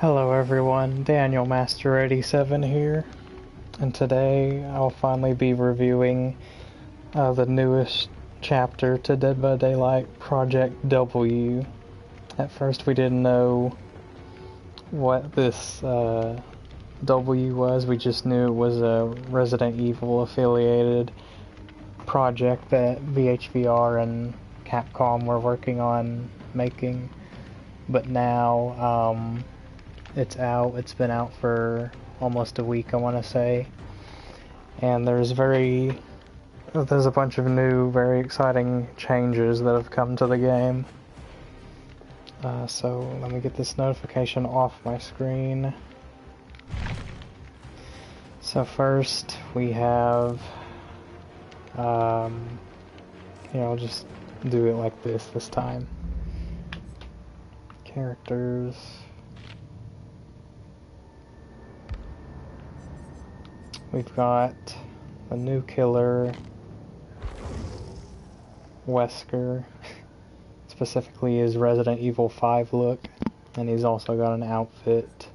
Hello everyone, Daniel Master 87 here, and today I'll finally be reviewing the newest chapter to Dead by Daylight Project W. At first we didn't know what this W was, we just knew it was a Resident Evil affiliated project that VHVR and Capcom were working on making, but now it's out. It's been out for almost a week, I want to say, and there's a bunch of new, very exciting changes that have come to the game. So let me get this notification off my screen. So first we have, I'll just do it like this time. Characters. We've got a new killer, Wesker, specifically his Resident Evil 5 look, and he's also got an outfit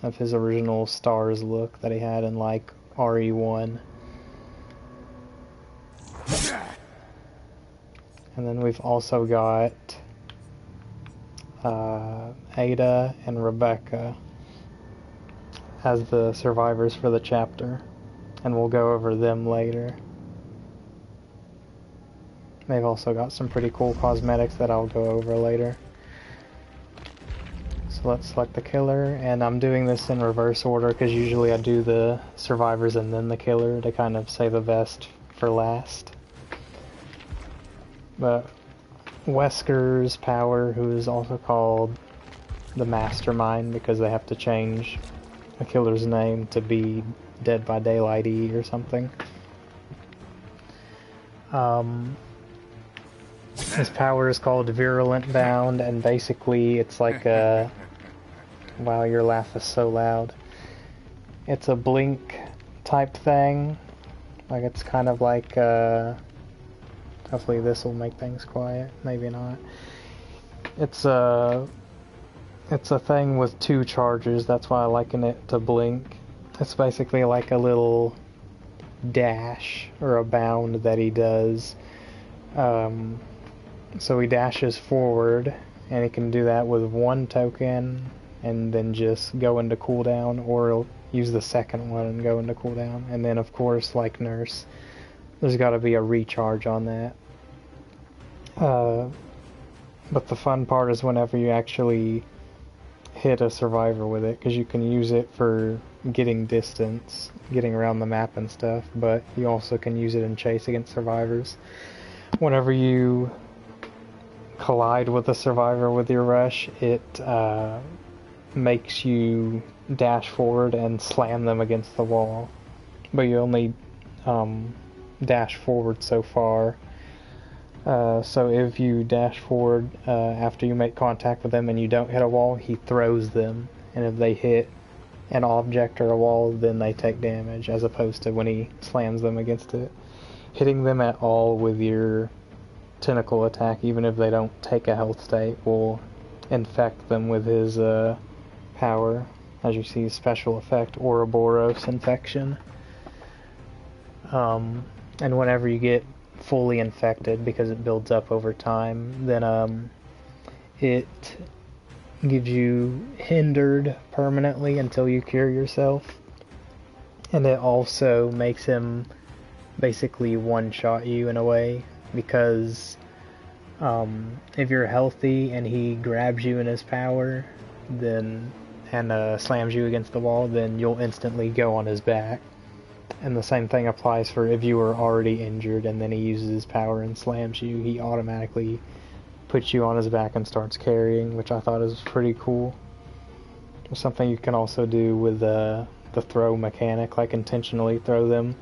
of his original STARS look that he had in like RE1. And then we've also got Ada and Rebecca as the survivors for the chapter, and we'll go over them later. They've also got some pretty cool cosmetics that I'll go over later. So let's select the killer, and I'm doing this in reverse order because usually I do the survivors and then the killer to kind of save the best for last. But Wesker's power, who is also called the Mastermind because they have to change a killer's name to be Dead by Daylight E or something. His power is called Virulent Bound, and basically it's like a... Wow, your laugh is so loud. It's a blink type thing. Like, it's kind of like, hopefully this will make things quiet, maybe not. It's a thing with two charges, that's why I liken it to Blink. It's basically like a little dash, or a bound that he does. So he dashes forward, and he can do that with one token, and then just go into cooldown, or he'll use the second one and go into cooldown. And then of course, like Nurse, there's gotta be a recharge on that. But the fun part is whenever you actually hit a survivor with it, because you can use it for getting distance, getting around the map and stuff, but you also can use it in chase against survivors. Whenever you collide with a survivor with your rush, it makes you dash forward and slam them against the wall, but you only dash forward so far. So if you dash forward after you make contact with them and you don't hit a wall, he throws them, and if they hit an object or a wall, then they take damage, as opposed to when he slams them against it. Hitting them at all with your tentacle attack, even if they don't take a health state, will infect them with his power. As you see, special effect, Ouroboros infection. And whenever you get fully infected, because it builds up over time, then it gives you hindered permanently until you cure yourself. And it also makes him basically one-shot you in a way, because if you're healthy and he grabs you in his power, then and slams you against the wall, then you'll instantly go on his back. And the same thing applies for if you were already injured and then he uses his power and slams you, he automatically puts you on his back and starts carrying, which I thought is pretty cool. It's something you can also do with the throw mechanic, like intentionally throw them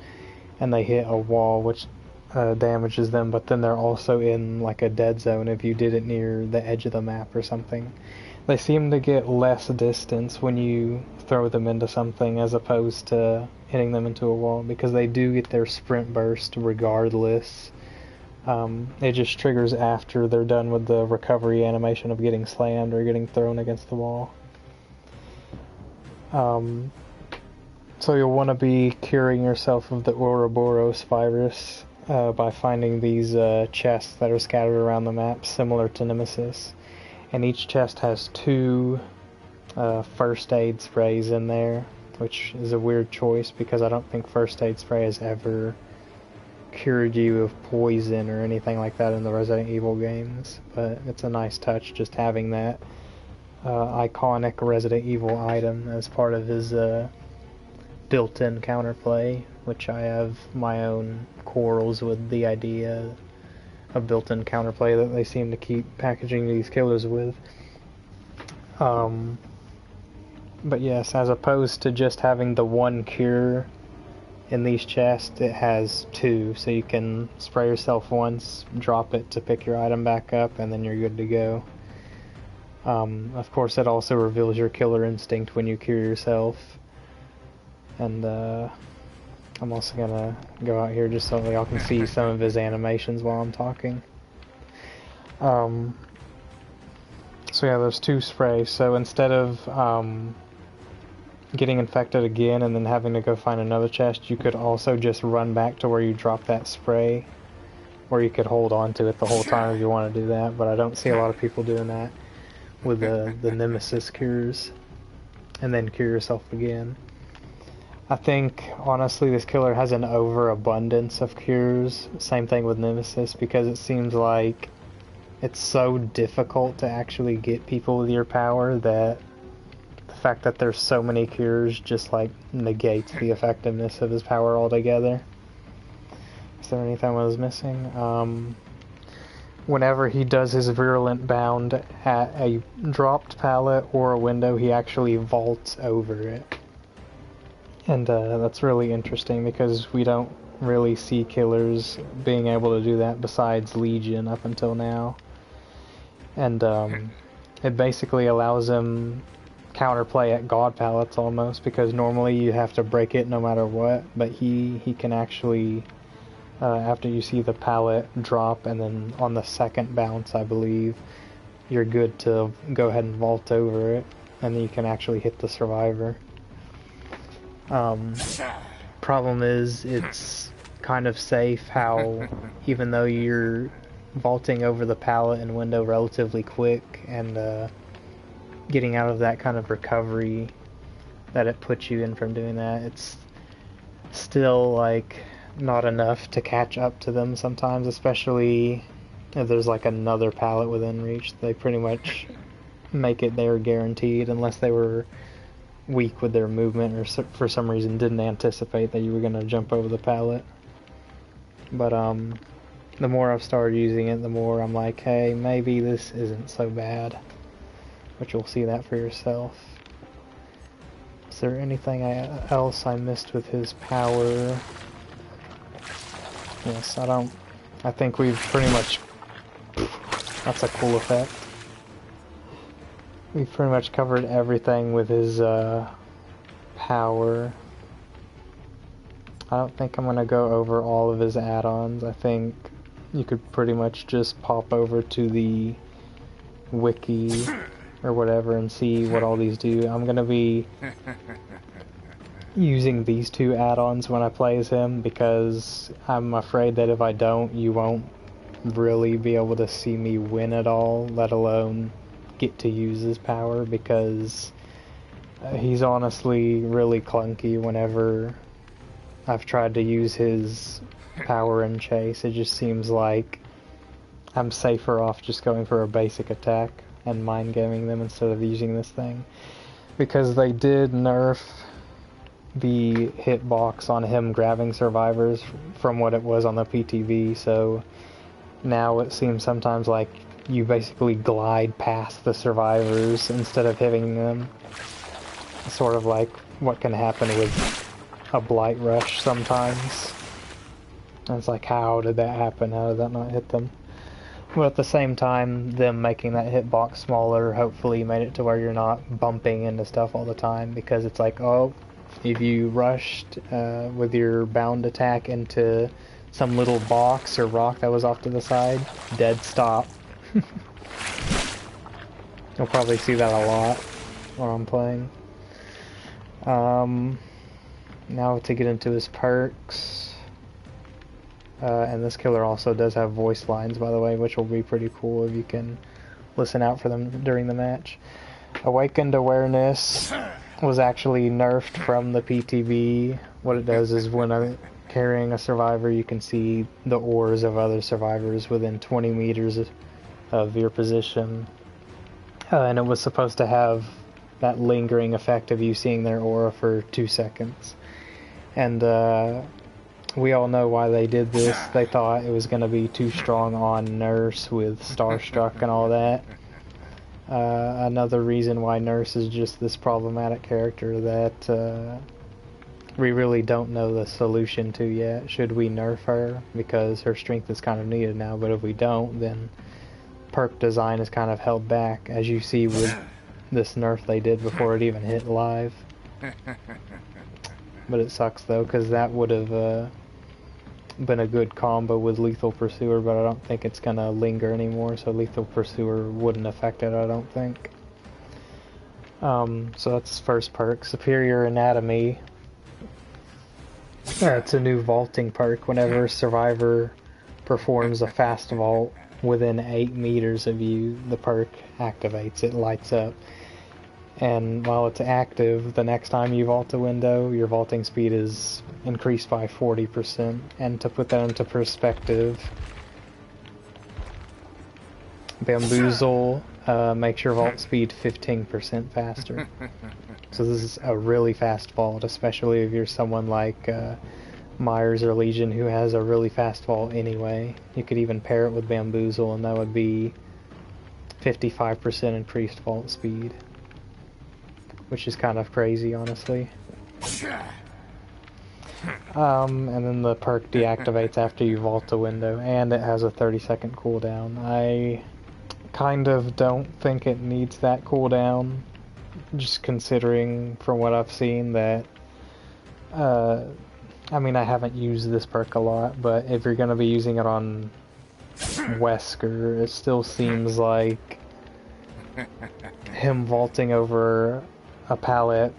and they hit a wall, which damages them, but then they're also in like a dead zone if you did it near the edge of the map or something. They seem to get less distance when you throw them into something as opposed to hitting them into a wall, because they do get their sprint burst regardless It just triggers after they're done with the recovery animation of getting slammed or getting thrown against the wall. So you'll want to be curing yourself of the Ouroboros virus by finding these chests that are scattered around the map, similar to Nemesis. And each chest has 2 first aid sprays in there, which is a weird choice because I don't think first aid spray has ever cured you of poison or anything like that in the Resident Evil games. But it's a nice touch just having that iconic Resident Evil item as part of his built-in counterplay, which I have my own quarrels with the idea of built-in counterplay that they seem to keep packaging these killers with. But yes, as opposed to just having the 1 cure in these chests, it has 2, so you can spray yourself once, drop it to pick your item back up, and then you're good to go. Of course, it also reveals your killer instinct when you cure yourself. And I'm also gonna go out here just so y'all can see some of his animations while I'm talking. So yeah, there's 2 sprays. So instead of getting infected again and then having to go find another chest, you could also just run back to where you dropped that spray, or you could hold on to it the whole time if you want to do that. But I don't see a lot of people doing that with the Nemesis cures, and then cure yourself again. I think, honestly, this killer has an overabundance of cures. Same thing with Nemesis, because it seems like it's so difficult to actually get people with your power that the fact that there's so many cures just, like, negates the effectiveness of his power altogether. Is there anything I was missing? Whenever he does his virulent bound at a dropped pallet or a window, he actually vaults over it. And that's really interesting because we don't really see killers being able to do that besides Legion up until now. And it basically allows him counterplay at god pallets almost, because normally you have to break it no matter what, but he can actually, after you see the pallet drop and then on the second bounce, I believe, you're good to go ahead and vault over it, and then you can actually hit the survivor. Problem is, it's kind of safe how, even though you're vaulting over the pallet and window relatively quick and getting out of that kind of recovery that it puts you in from doing that, it's still like not enough to catch up to them sometimes, especially if there's like another pallet within reach. They pretty much make it there guaranteed unless they were weak with their movement or for some reason didn't anticipate that you were going to jump over the pallet. But the more I've started using it, the more I'm like, hey, maybe this isn't so bad. But you'll see that for yourself. Is there anything else I missed with his power? Yes, I think we've pretty much... That's a cool effect. We've pretty much covered everything with his power. I don't think I'm going to go over all of his add-ons. I think you could pretty much just pop over to the wiki or whatever and see what all these do. I'm going to be using these 2 add-ons when I play as him, because I'm afraid that if I don't, you won't really be able to see me win at all, let alone get to use his power, because he's honestly really clunky whenever I've tried to use his power and chase. It just seems like I'm safer off just going for a basic attack and mind gaming them instead of using this thing, because they did nerf the hitbox on him grabbing survivors from what it was on the PTV, so now it seems sometimes like you basically glide past the survivors instead of hitting them. Sort of like what can happen with a Blight Rush sometimes. And it's like, how did that happen? How did that not hit them? But at the same time, them making that hitbox smaller hopefully made it to where you're not bumping into stuff all the time, because it's like, oh, if you rushed with your bound attack into some little box or rock that was off to the side, dead stop. You'll probably see that a lot while I'm playing. Now to get into his perks. And this killer also does have voice lines, by the way, which will be pretty cool if you can listen out for them during the match. Awakened Awareness was actually nerfed from the PTB. What it does is when carrying a survivor, you can see the auras of other survivors within 20 meters of your position. And it was supposed to have that lingering effect of you seeing their aura for 2 seconds. And we all know why they did this. They thought it was going to be too strong on Nurse with Starstruck and all that. Another reason why Nurse is just this problematic character that we really don't know the solution to yet. Should we nerf her? Because her strength is kind of needed now, but if we don't, then perk design is kind of held back, as you see with this nerf they did before it even hit live. But it sucks though, because that would have been a good combo with Lethal Pursuer, but I don't think it's gonna linger anymore, so Lethal Pursuer wouldn't affect it, I don't think. So that's first perk. Superior Anatomy. It's a new vaulting perk. Whenever a survivor performs a fast vault within 8 meters of you, the perk activates, it lights up. And while it's active, the next time you vault a window, your vaulting speed is increased by 40%. And to put that into perspective, Bamboozle makes your vault speed 15% faster. So this is a really fast vault, especially if you're someone like Myers or Legion who has a really fast vault anyway. You could even pair it with Bamboozle and that would be 55% increased vault speed. Which is kind of crazy, honestly. And then the perk deactivates after you vault a window, and it has a 30-second cooldown. I kind of don't think it needs that cooldown, just considering from what I've seen that, I mean, I haven't used this perk a lot, but if you're going to be using it on Wesker, it still seems like him vaulting over a pallet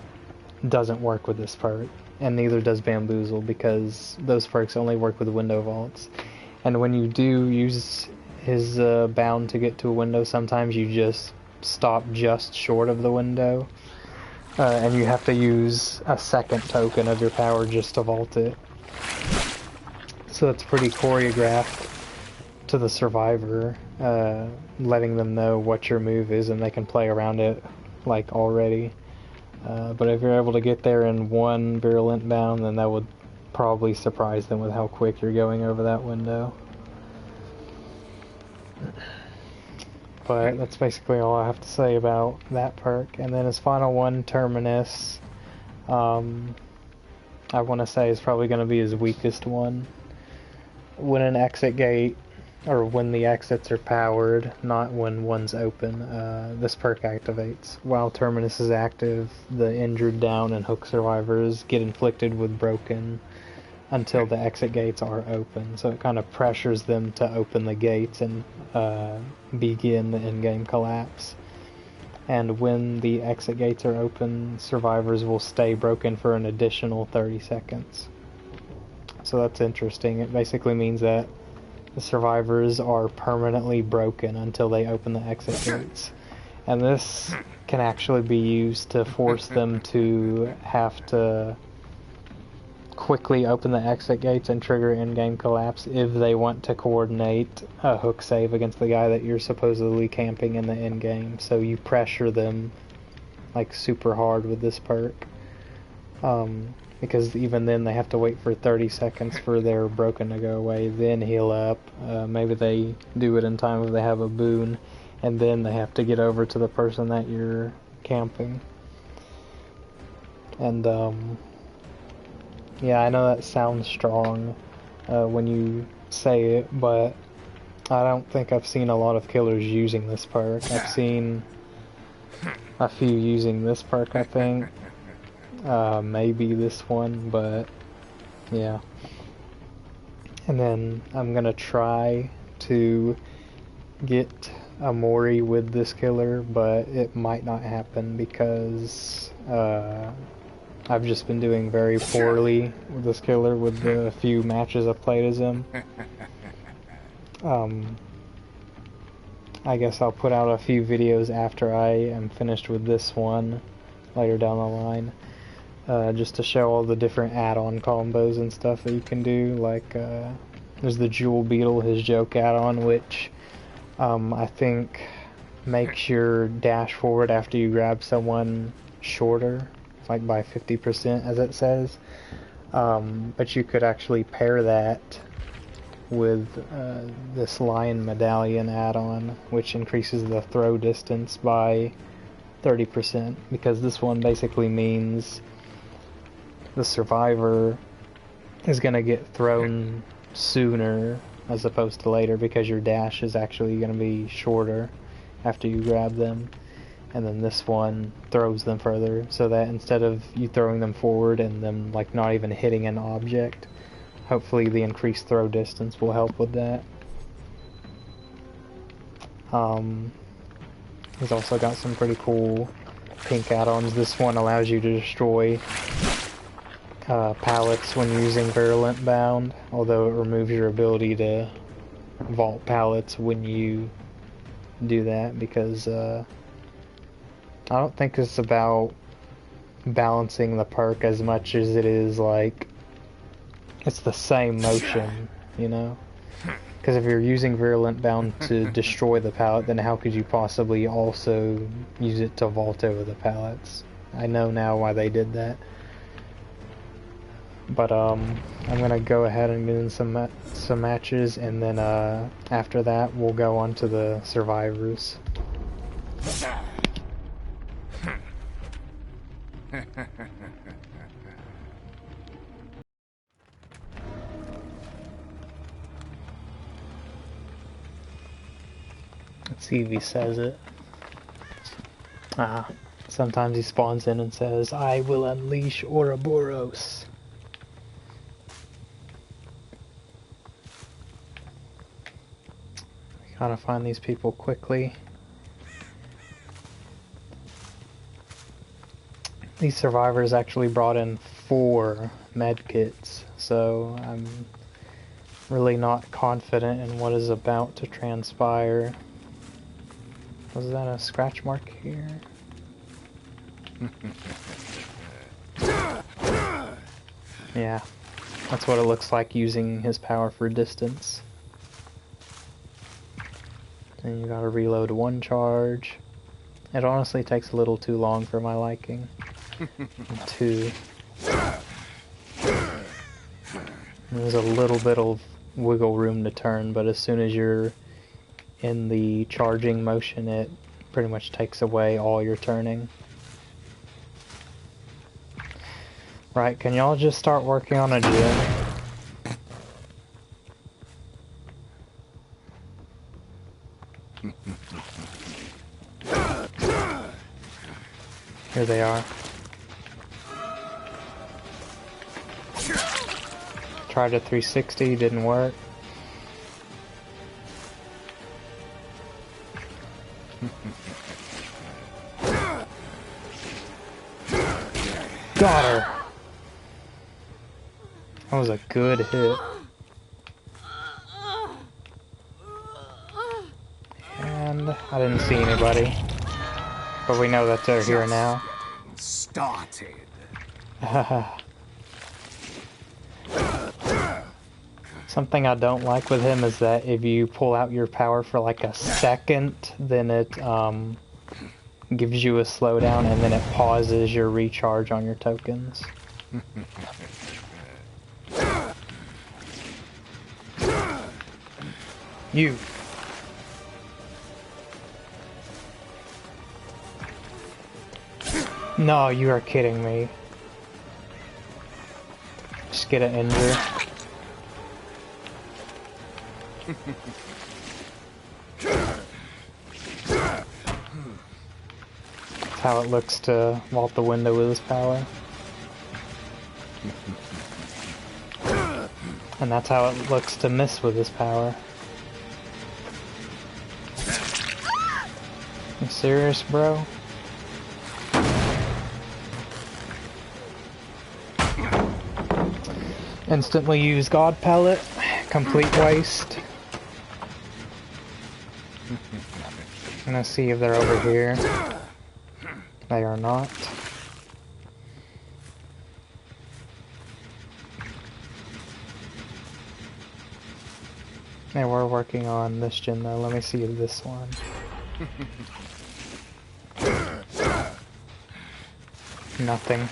doesn't work with this perk, and neither does Bamboozle, because those perks only work with window vaults. And when you do use his bound to get to a window, sometimes you just stop just short of the window, and you have to use a second token of your power just to vault it. So it's pretty choreographed to the survivor, letting them know what your move is and they can play around it like already. But if you're able to get there in one virulent bound, then that would probably surprise them with how quick you're going over that window. But that's basically all I have to say about that perk. And then his final one, Terminus, I want to say is probably going to be his weakest one. When an exit gate, or when the exits are powered, not when one's open, this perk activates. While Terminus is active, the injured, down, and hook survivors get inflicted with broken until the exit gates are open. So it kind of pressures them to open the gates and begin the in-game collapse. And when the exit gates are open, survivors will stay broken for an additional 30 seconds. So that's interesting. It basically means that the survivors are permanently broken until they open the exit gates. And this can actually be used to force them to have to quickly open the exit gates and trigger in-game collapse if they want to coordinate a hook save against the guy that you're supposedly camping in the in-game. So you pressure them like super hard with this perk. Because even then they have to wait for 30 seconds for their broken to go away, then heal up. Maybe they do it in time if they have a boon, and then they have to get over to the person that you're camping. And yeah, I know that sounds strong when you say it, but I don't think I've seen a lot of killers using this perk. I've seen a few using this perk, I think. Maybe this one, but yeah. And then I'm gonna try to get a Mori with this killer, but it might not happen because I've just been doing very poorly with this killer with the few matches I've played as him. I guess I'll put out a few videos after I am finished with this one later down the line, just to show all the different add-on combos and stuff that you can do. Like there's the Jewel Beetle, his joke add-on, which I think makes your dash forward after you grab someone shorter, like by 50% as it says. But you could actually pair that with this Lion Medallion add-on, which increases the throw distance by 30%, because this one basically means the survivor is going to get thrown sooner as opposed to later, because your dash is actually going to be shorter after you grab them, and then this one throws them further, so that instead of you throwing them forward and them like not even hitting an object, hopefully the increased throw distance will help with that. He's also got some pretty cool pink add-ons. This one allows you to destroy pallets when using Virulent Bound, although it removes your ability to vault pallets when you do that, because I don't think it's about balancing the perk as much as it is like it's the same motion, you know? Because if you're using Virulent Bound to destroy the pallet, then how could you possibly also use it to vault over the pallets? I know now why they did that. But I'm gonna go ahead and get in some matches, and then after that we'll go on to the survivors. Let's see if he says it. Sometimes he spawns in and says, "I will unleash Ouroboros." Gotta find these people quickly. These survivors actually brought in 4 medkits, so I'm really not confident in what is about to transpire. Was that a scratch mark here? Yeah, that's what it looks like using his power for distance. And you gotta reload 1 charge. It honestly takes a little too long for my liking. 2. There's a little bit of wiggle room to turn, but as soon as you're in the charging motion, it pretty much takes away all your turning. Right, can y'all just start working on a gym? Here they are. Tried a 360, didn't work. Got her! That was a good hit. And I didn't see anybody. But we know that they're here now. Started. Something I don't like with him is that if you pull out your power for like a second, then it gives you a slowdown, and then it pauses your recharge on your tokens. You. No, you are kidding me. Just get an injure. That's how it looks to vault the window with his power. And that's how it looks to miss with this power. You serious, bro? Instantly use God Pellet. Complete waste. I'm gonna see if they're over here. They are not. They were working on this gen though. Let me see this one. Nothing.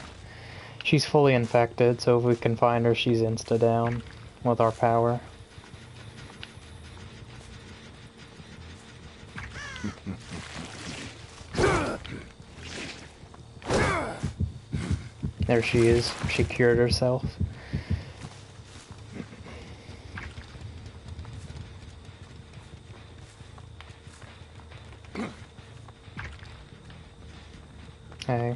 She's fully infected, so if we can find her, she's insta-down with our power. There she is. She cured herself. Hey.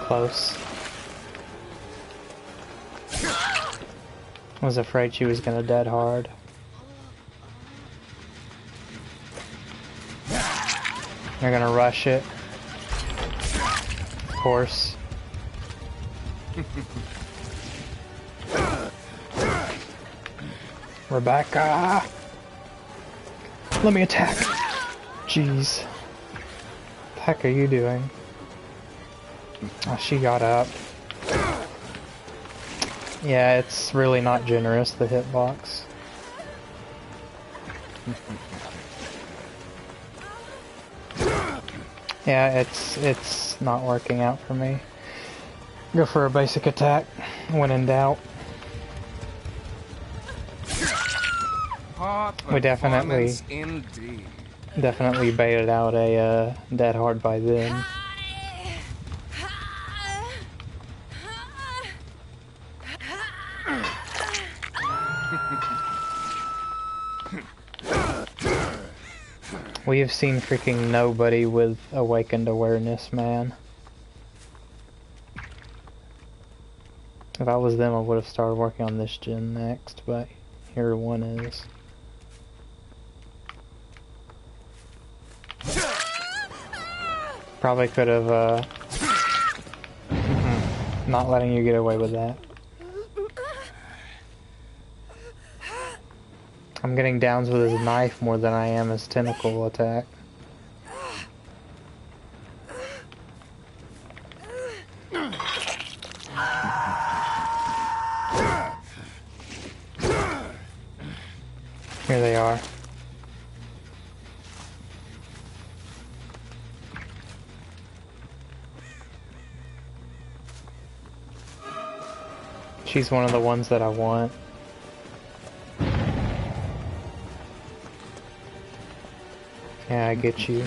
Close. I was afraid she was gonna dead hard. They're gonna rush it. Of course. Rebecca! Let me attack! Jeez. What the heck are you doing? Oh, she got up. Yeah, it's really not generous, the hitbox. Yeah, it's not working out for me. Go for a basic attack when in doubt. We definitely baited out a dead hard by then. We have seen freaking nobody with awakened awareness, man. If I was them, I would have started working on this gen next, but here one is. Probably could have, not letting you get away with that. I'm getting downs with his knife more than I am his tentacle attack. Here they are. She's one of the ones that I want. Yeah, I get you.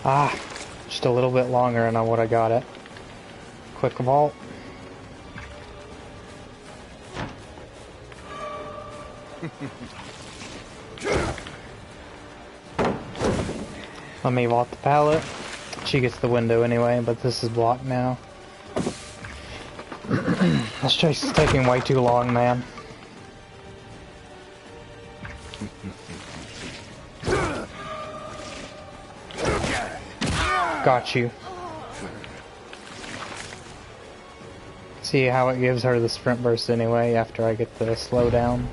Ah, just a little bit longer and I would have got it. Quick vault. Let me vault the pallet. She gets the window anyway, but this is blocked now. This chase is taking way too long, man. Got you. See how it gives her the sprint burst anyway after I get the slowdown.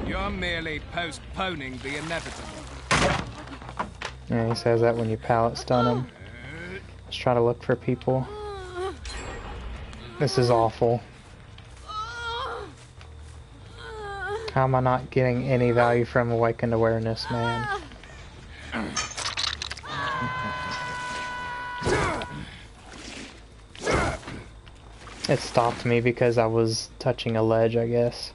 You're merely postponing the inevitable. Yeah, he says that when you pallet stun him. Let's try to look for people. This is awful. How am I not getting any value from Awakened Awareness, man? It stopped me because I was touching a ledge, I guess.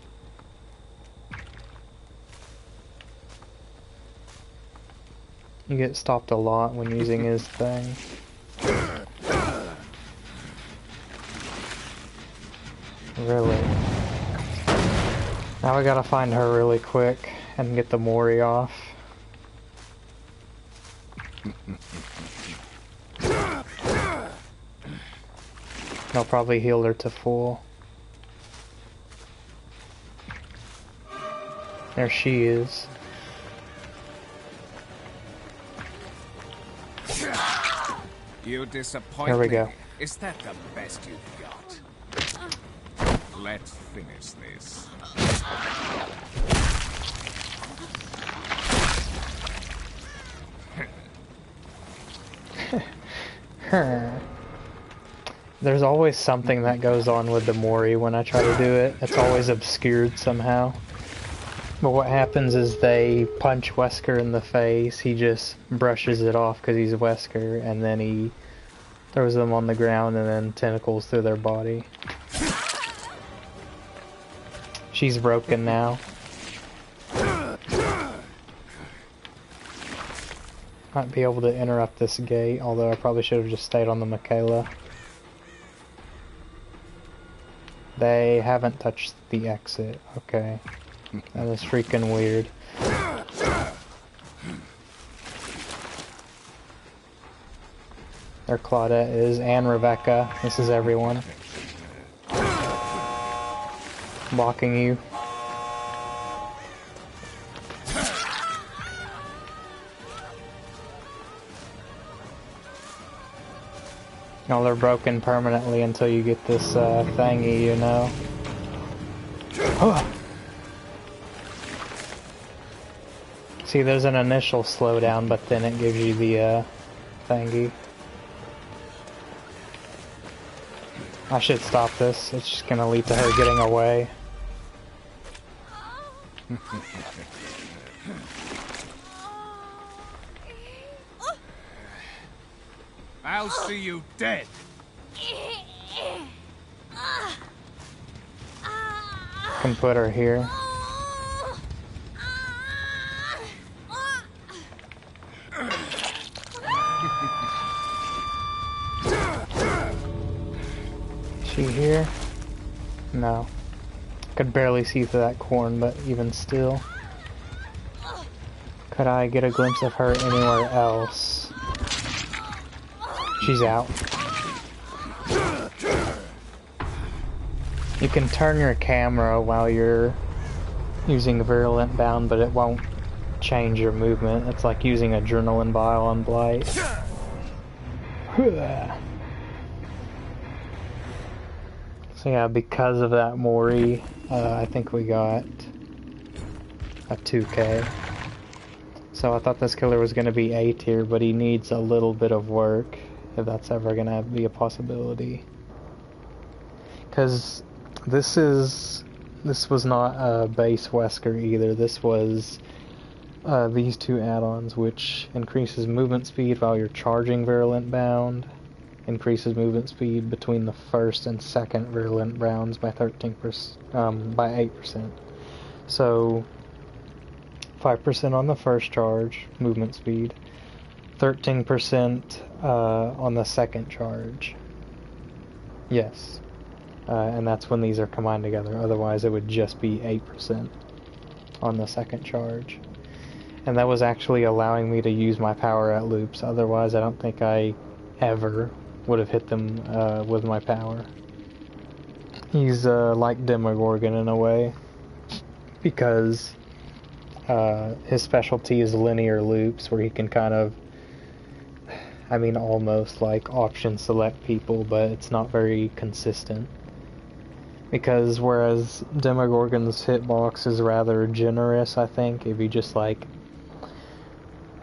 You get stopped a lot when using his thing. Really. Now we gotta find her really quick and get the Mori off. They'll probably heal her to full. There she is. You disappoint Here we me. go. Is that the best you've got? Let's finish this. There's always something that goes on with the Mori when I try to do it. It's always obscured somehow. But what happens is they punch Wesker in the face, he just brushes it off because he's Wesker, and then he throws them on the ground and then tentacles through their body. She's broken now. Might be able to interrupt this gate, although I probably should have just stayed on the Michaela. They haven't touched the exit. Okay. That is freaking weird. There Claudette is, and Rebecca. This is everyone. Blocking you. No, they're broken permanently until you get this thingy, you know. See, there's an initial slowdown, but then it gives you the thingy. I should stop this. It's just gonna lead to her getting away. I'll see you dead. Can put her here. Is she here? No. Could barely see through that corn, but even still. Could I get a glimpse of her anywhere else? She's out. You can turn your camera while you're using Virulent Bound, but it won't change your movement. It's like using Adrenaline Vial on Blight. So yeah, because of that Mori, I think we got a 2K. So I thought this killer was going to be A tier, but he needs a little bit of work, if that's ever going to be a possibility. Because this was not a base Wesker either. This was these two add-ons, which increases movement speed while you're charging Virulent Bound, increases movement speed between the first and second Virulent Bounds by 13%, by 8%. So 5% on the first charge, movement speed, 13% on the second charge. Yes. And that's when these are combined together. Otherwise it would just be 8% on the second charge. And that was actually allowing me to use my power at loops. Otherwise I don't think I ever would have hit them with my power. He's like Demogorgon in a way, because his specialty is linear loops, where he can kind of, I mean, almost like option select people, but it's not very consistent. Because whereas Demogorgon's hitbox is rather generous, I think, if you just like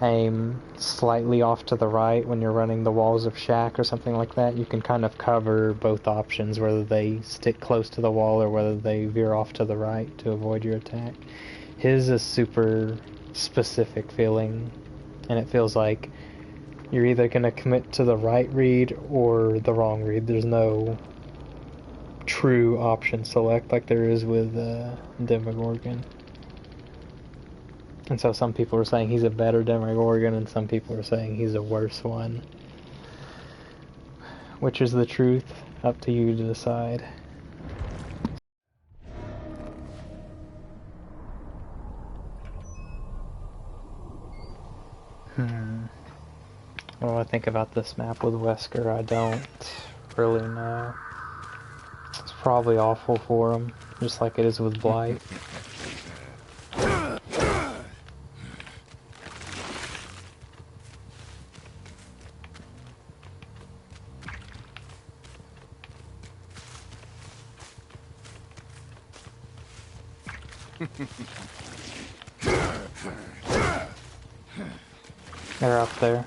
aim slightly off to the right when you're running the walls of Shack or something like that, you can kind of cover both options, whether they stick close to the wall or whether they veer off to the right to avoid your attack. His is super specific feeling, and it feels like you're either going to commit to the right read or the wrong read. There's no true option select like there is with Demogorgon. And so some people are saying he's a better Demogorgon, and some people are saying he's a worse one. Which is the truth? Up to you to decide. What do I think about this map with Wesker? I don't really know. It's probably awful for him, just like it is with Blight. They're up there.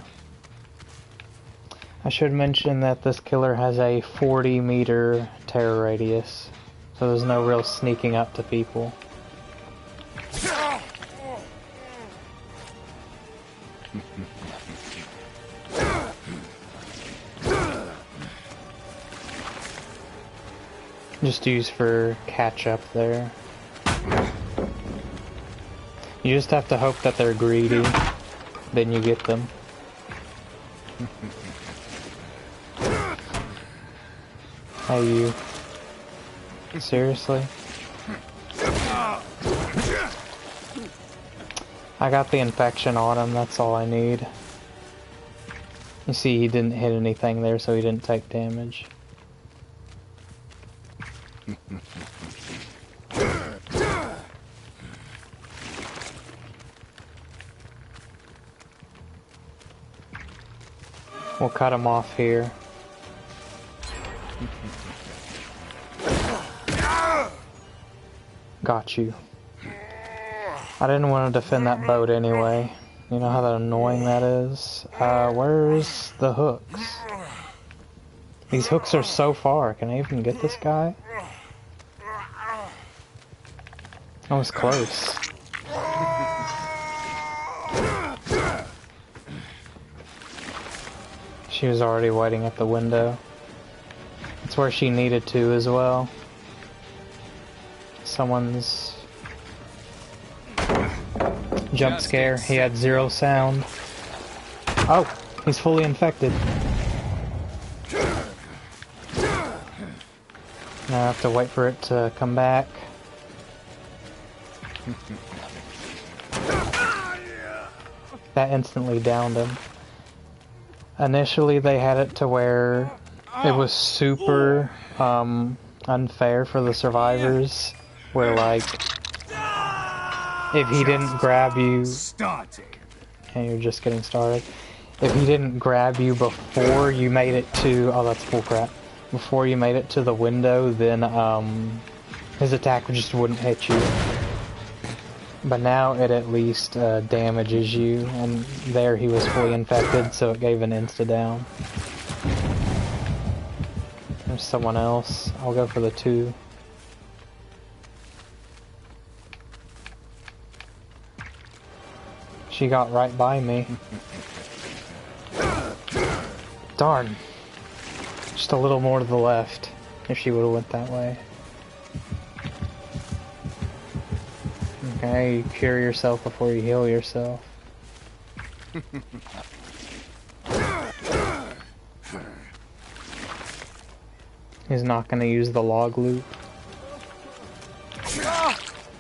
I should mention that this killer has a 40-meter terror radius, so there's no real sneaking up to people. Just use for catch-up there. You just have to hope that they're greedy, then you get them. Hey, you. Seriously? I got the infection on him, that's all I need. You see, he didn't hit anything there, so he didn't take damage. We'll cut him off here. Got you. I didn't want to defend that boat anyway. You know how that annoying that is? Where's the hooks? These hooks are so far. Can I even get this guy? That was close. She was already waiting at the window. That's where she needed to as well. Someone's jump scare. He had 0 sound. Oh, he's fully infected. Now I have to wait for it to come back. That instantly downed him. Initially they had it to where it was super unfair for the survivors, where like if he didn't grab you, and you're just getting started, if he didn't grab you before you made it to, oh that's bullcrap, before you made it to the window, then his attack just wouldn't hit you. But now it at least damages you, and there he was fully infected, so it gave an insta-down. There's someone else. I'll go for the 2. She got right by me. Darn. Just a little more to the left, if she would have went that way. Okay, you cure yourself before you heal yourself. He's not gonna use the log loop.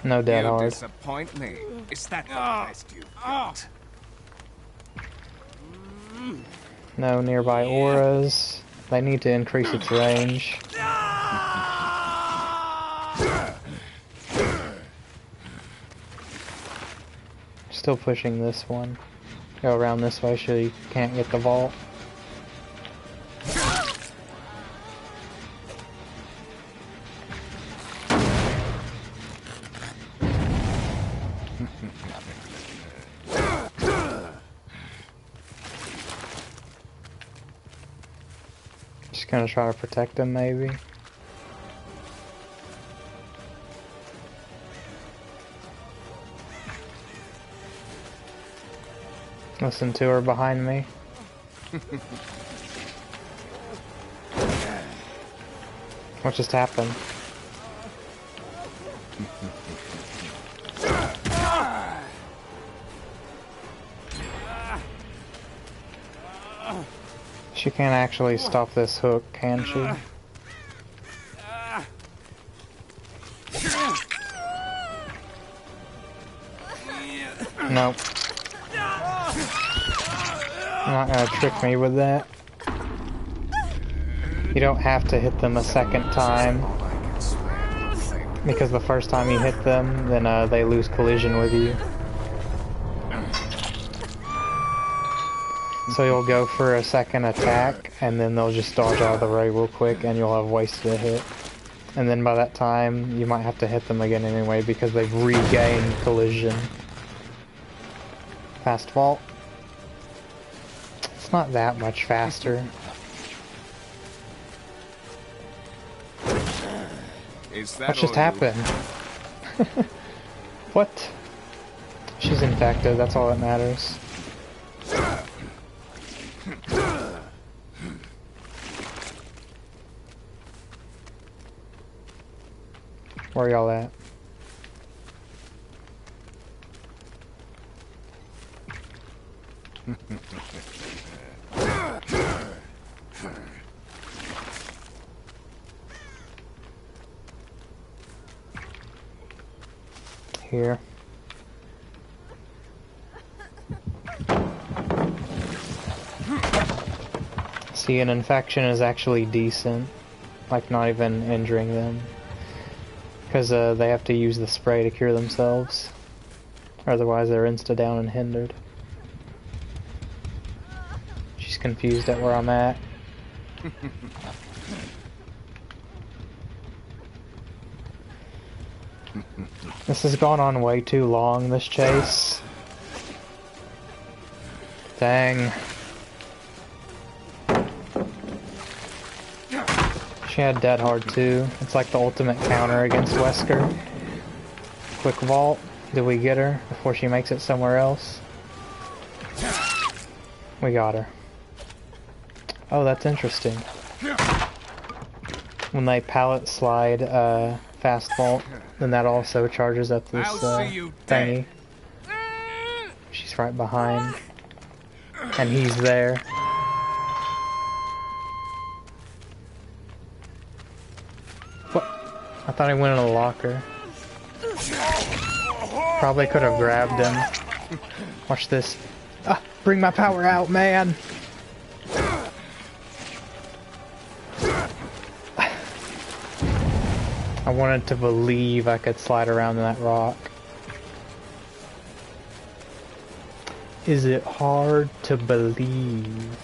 No dead hard. You disappoint me. Is that the best you've got? No nearby auras. They need to increase its range. Still pushing this one. Go around this way so you can't get the vault. Just gonna try to protect him, maybe. Listen to her behind me. What just happened? She can't actually stop this hook, can she? Nope. You're not gonna trick me with that. You don't have to hit them a second time. Because the first time you hit them, then they lose collision with you. So you'll go for a second attack, and then they'll just dodge out of the way real quick, and you'll have wasted a hit. And then by that time, you might have to hit them again anyway, because they've regained collision. Fast vault. It's not that much faster. What just happened? What? She's infected, that's all that matters. Where y'all at? Here. See, an infection is actually decent. Like, not even injuring them. Because they have to use the spray to cure themselves. Otherwise they're insta-down and hindered. She's confused at where I'm at. This has gone on way too long, this chase. Dang. She had Dead Hard too. It's like the ultimate counter against Wesker. Quick vault. Did we get her before she makes it somewhere else? We got her. Oh, that's interesting. When they pallet slide fast vault, then that also charges up this thingy. She's right behind. And he's there. What? I thought he went in a locker. Probably could have grabbed him. Watch this. Ah, bring my power out, man! I wanted to believe I could slide around that rock. Is it hard to believe?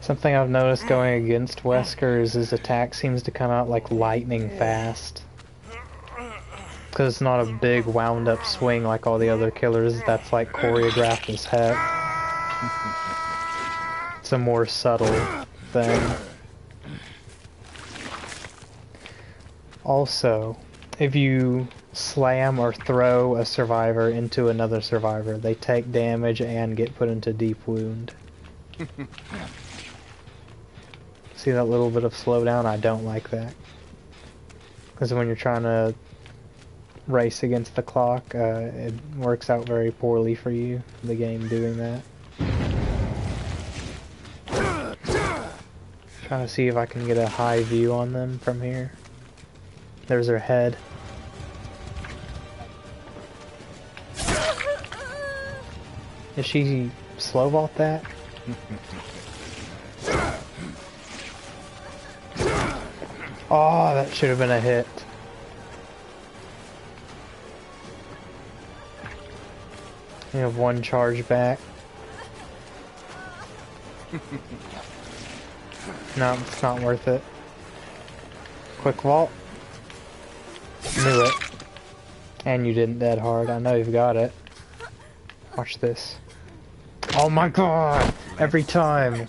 Something I've noticed going against Wesker is his attack seems to come out like lightning fast. Because it's not a big wound up swing like all the other killers, that's like choreographed as heck. It's a more subtle thing. Also, if you slam or throw a survivor into another survivor, they take damage and get put into deep wound. See that little bit of slowdown? I don't like that. Because when you're trying to race against the clock, it works out very poorly for you, the game doing that. Trying to see if I can get a high view on them from here. There's her head. Did she slow vault that? Oh, that should have been a hit. You have one charge back. No, it's not worth it. Quick vault. Knew it. And you didn't Dead Hard. I know you've got it. Watch this. Oh my god! Every time!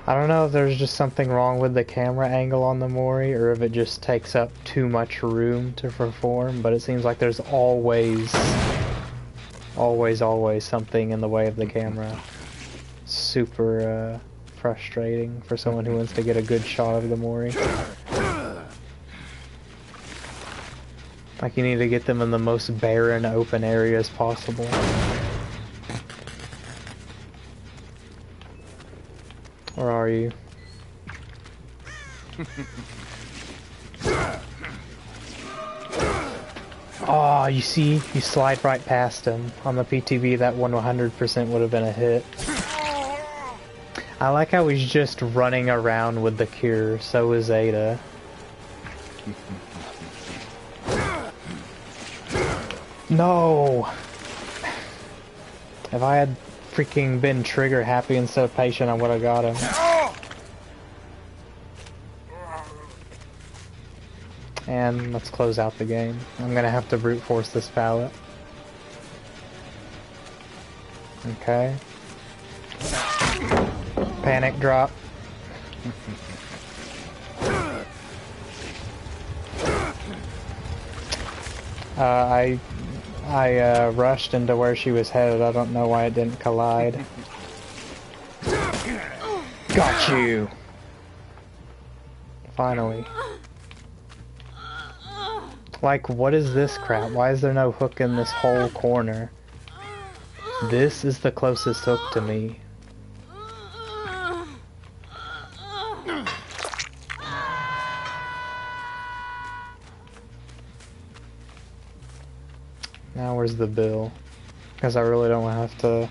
I don't know if there's just something wrong with the camera angle on the Mori, or if it just takes up too much room to perform, but it seems like there's always something in the way of the camera. Super frustrating for someone who wants to get a good shot of the Mori. Like, you need to get them in the most barren, open areas possible. Where are you? Oh, you see? You slide right past him. On the PTV, that 100% would have been a hit. I like how he's just running around with the cure. So is Ada. No! If I had freaking been trigger happy instead of patient, I would have got him. And let's close out the game. I'm gonna have to brute force this pallet. Okay. Panic drop. I rushed into where she was headed. I don't know why it didn't collide. Got you! Finally. Like, what is this crap? Why is there no hook in this whole corner? This is the closest hook to me. Now where's the bill? Because I really don't have to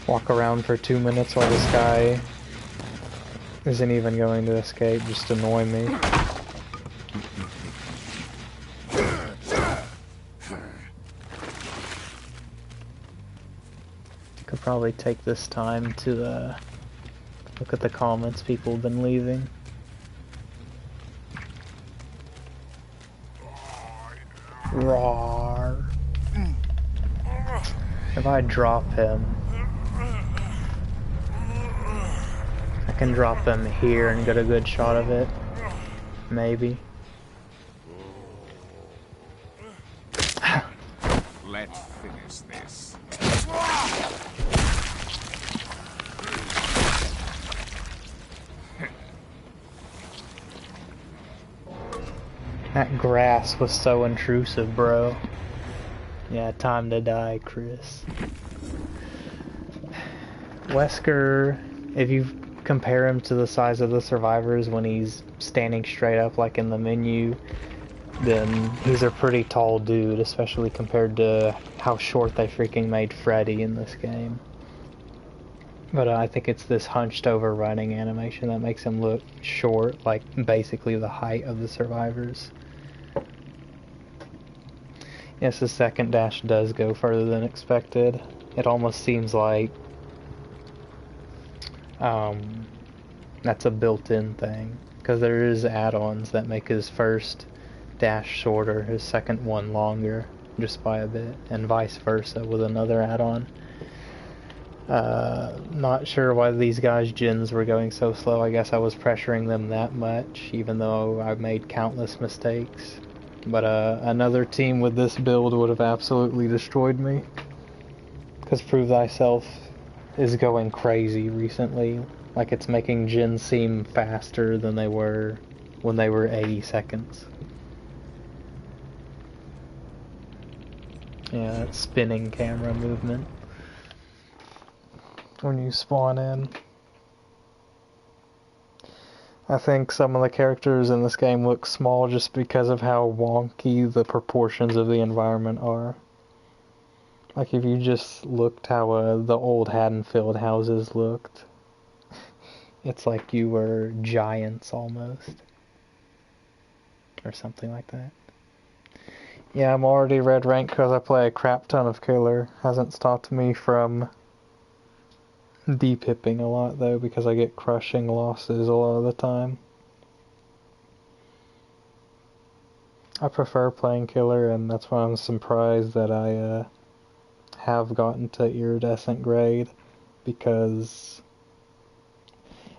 walk around for 2 minutes while this guy isn't even going to escape, just annoy me. Could probably take this time to look at the comments people have been leaving. Roar. If I drop him, I can drop him here and get a good shot of it. Maybe. Let's finish this. That grass was so intrusive, bro. Yeah, time to die, Chris. Wesker, if you compare him to the size of the survivors when he's standing straight up like in the menu, then he's a pretty tall dude, especially compared to how short they freaking made Freddy in this game. But I think it's this hunched over running animation that makes him look short, like basically the height of the survivors. Yes, the second dash does go further than expected. It almost seems like that's a built-in thing, because there is add-ons that make his first dash shorter, his second one longer, just by a bit, and vice versa with another add-on. Not sure why these guys' gens were going so slow. I guess I was pressuring them that much, even though I've made countless mistakes. But another team with this build would have absolutely destroyed me. Because Prove Thyself is going crazy recently. Like, it's making gens seem faster than they were when they were 80 seconds. Yeah, that spinning camera movement when you spawn in. I think some of the characters in this game look small just because of how wonky the proportions of the environment are. Like, if you just looked how the old Haddonfield houses looked, it's like you were giants almost. Or something like that. Yeah, I'm already red rank because I play a crap ton of killer. Hasn't stopped me from depipping a lot though, because I get crushing losses a lot of the time. I prefer playing killer, and that's why I'm surprised that I have gotten to iridescent grade, because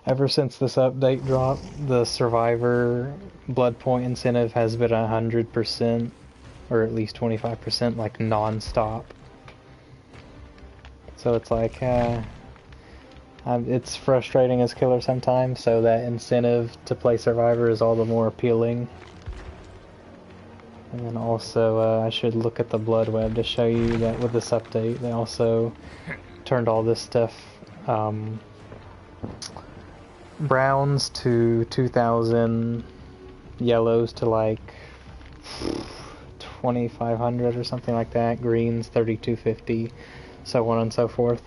ever since this update dropped, the survivor blood point incentive has been 100%, or at least 25%, like non-stop. So it's like, it's frustrating as killer sometimes, so that incentive to play survivor is all the more appealing. And then also, I should look at the blood web to show you that with this update, they also turned all this stuff, browns to 2000, yellows to like 2500 or something like that, greens 3250, so on and so forth.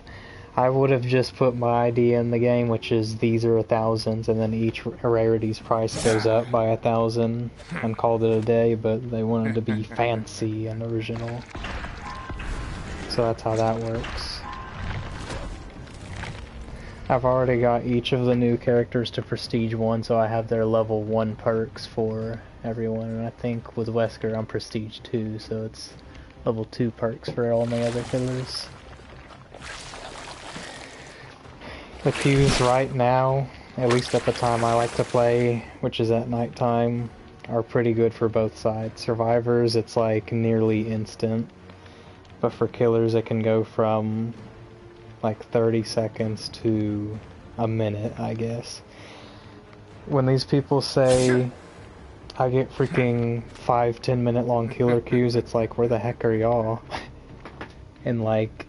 I would have just put my idea in the game, which is these are 1000s, and then each rarity's price goes up by 1000, and called it a day, but they wanted to be fancy and original. So that's how that works. I've already got each of the new characters to Prestige 1, so I have their level 1 perks for everyone, and I think with Wesker I'm Prestige 2, so it's level 2 perks for all my other killers. The queues right now, at least at the time I like to play, which is at nighttime, are pretty good for both sides. Survivors, it's like nearly instant, but for killers it can go from like 30 seconds to a minute, I guess. When these people say I get freaking 5-10 minute long killer queues, it's like, where the heck are y'all? In like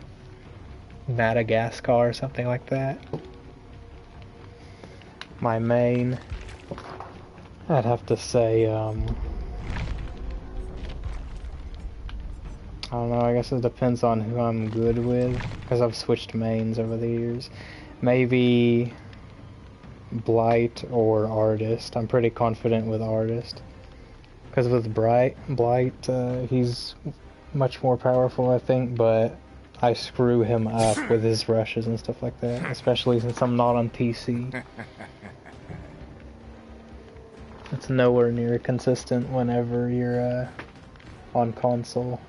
Madagascar or something like that. My main, I'd have to say, I don't know, I guess it depends on who I'm good with, because I've switched mains over the years. Maybe Blight or Artist. I'm pretty confident with Artist. Because with Blight, he's much more powerful, I think, but I screw him up with his rushes and stuff like that, especially since I'm not on PC. It's nowhere near consistent whenever you're on console.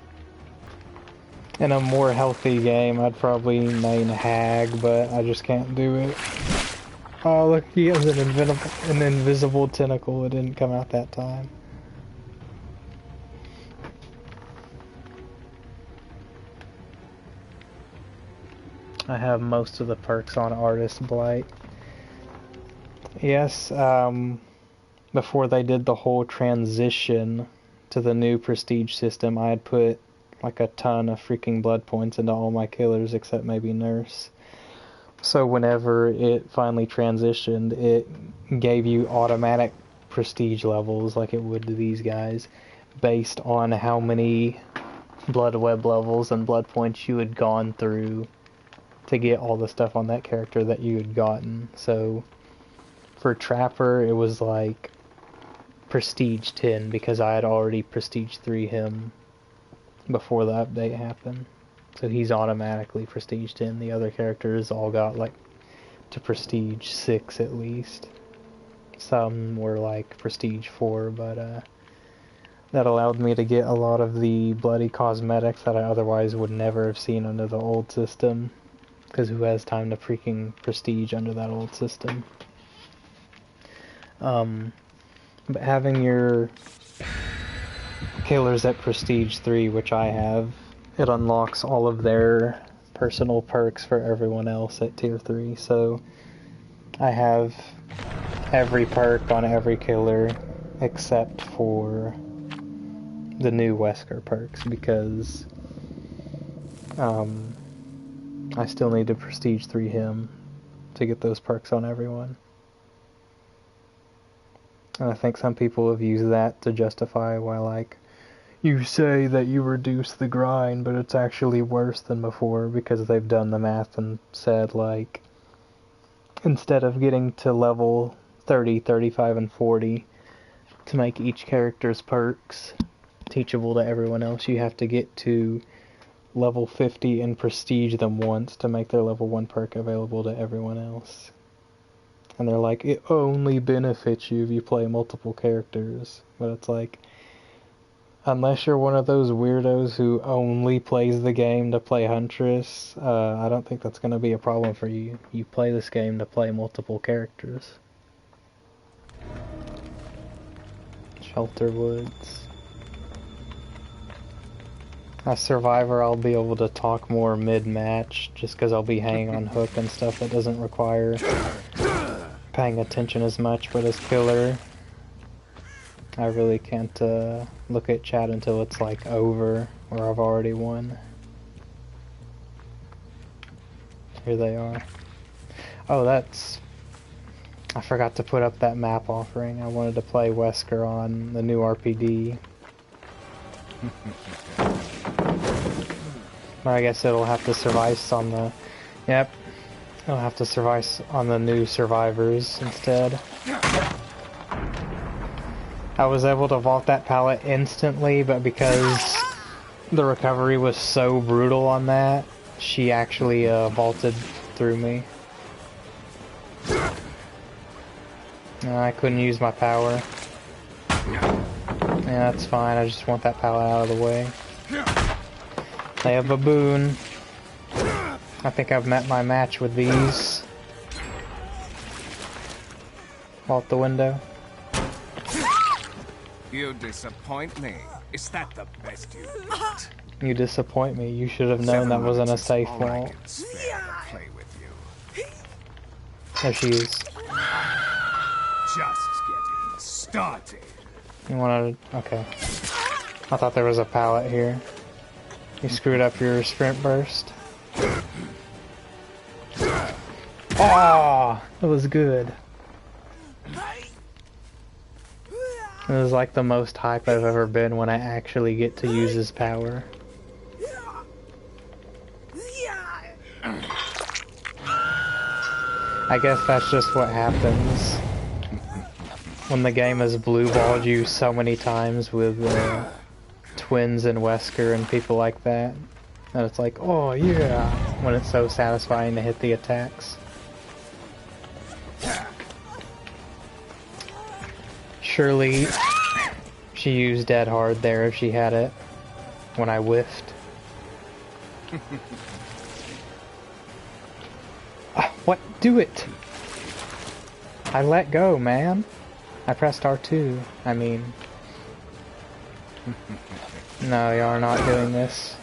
In a more healthy game, I'd probably main Hag, but I just can't do it. Oh, look, he has an invisible tentacle. It didn't come out that time. I have most of the perks on Artist Blight. Yes, before they did the whole transition to the new prestige system, I had put like a ton of freaking blood points into all my killers except maybe Nurse. So whenever it finally transitioned, it gave you automatic prestige levels like it would to these guys based on how many blood web levels and blood points you had gone through to get all the stuff on that character that you had gotten. So for Trapper, it was like Prestige 10 because I had already Prestige 3 him before the update happened. So he's automatically Prestige 10. The other characters all got like to Prestige 6 at least. Some were like Prestige 4, but that allowed me to get a lot of the bloody cosmetics that I otherwise would never have seen under the old system. Because who has time to freaking prestige under that old system? But having your killers at Prestige 3, which I have, it unlocks all of their personal perks for everyone else at Tier 3. So I have every perk on every killer except for the new Wesker perks because I still need to Prestige 3 him to get those perks on everyone. And I think some people have used that to justify why, like, you say that you reduce the grind, but it's actually worse than before because they've done the math and said, like, instead of getting to level 30, 35, and 40 to make each character's perks teachable to everyone else, you have to get to level 50 and prestige them once to make their level 1 perk available to everyone else. And they're like, it only benefits you if you play multiple characters. But it's like, unless you're one of those weirdos who only plays the game to play Huntress, I don't think that's going to be a problem for you. You play this game to play multiple characters. Shelter Woods. As Survivor, I'll be able to talk more mid-match, just because I'll be hanging on hook and stuff that doesn't require paying attention as much, but as Killer, I really can't look at chat until it's like over or I've already won. Here they are. Oh, that's... I forgot to put up that map offering. I wanted to play Wesker on the new RPD. But I guess it'll have to survive on the... Yep. It'll have to survive on the new Survivors instead. I was able to vault that pallet instantly, but because the recovery was so brutal on that, she actually vaulted through me. I couldn't use my power. Yeah, that's fine. I just want that pallet out of the way. They have a boon. I think I've met my match with these. Vault the window. You disappoint me. Is that the best you got? You disappoint me. You should have known that wasn't a safe vault. Play with you. There she is. Just getting started. You wanted... Okay. I thought there was a pallet here. You screwed up your sprint burst. Oh, it was good. It was like the most hype I've ever been when I actually get to use his power. I guess that's just what happens when the game has blue-balled you so many times with Twins and Wesker and people like that. And it's like, oh yeah, when it's so satisfying to hit the attacks. Surely she used dead hard there if she had it when I whiffed. What? Do it! I let go, man. I pressed R2. I mean... No, you're not doing this.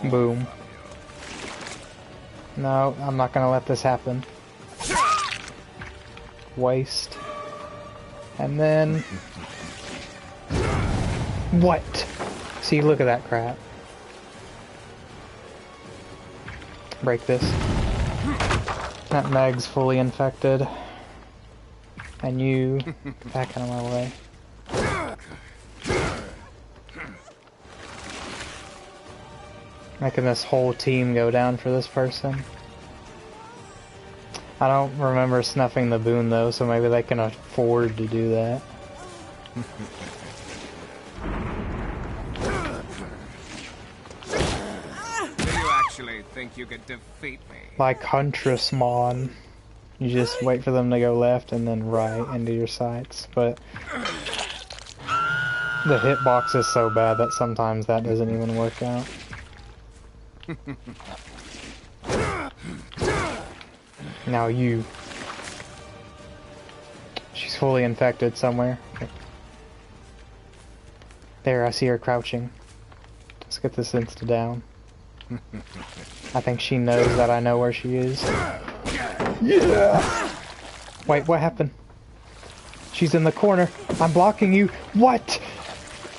Boom. No, I'm not gonna let this happen. Waste. And then... What? See, look at that crap. Break this. That Meg's fully infected. And you... Get back out of my way. Making this whole team go down for this person. I don't remember snuffing the boon though, so maybe they can afford to do that. Do you actually think you could defeat me? Like Huntress Mon. You just wait for them to go left and then right into your sights, but the hitbox is so bad that sometimes that doesn't even work out. Now you. She's fully infected somewhere. There, I see her crouching. Let's get this insta down. I think she knows that I know where she is. Yeah! Wait, what happened? She's in the corner. I'm blocking you. What?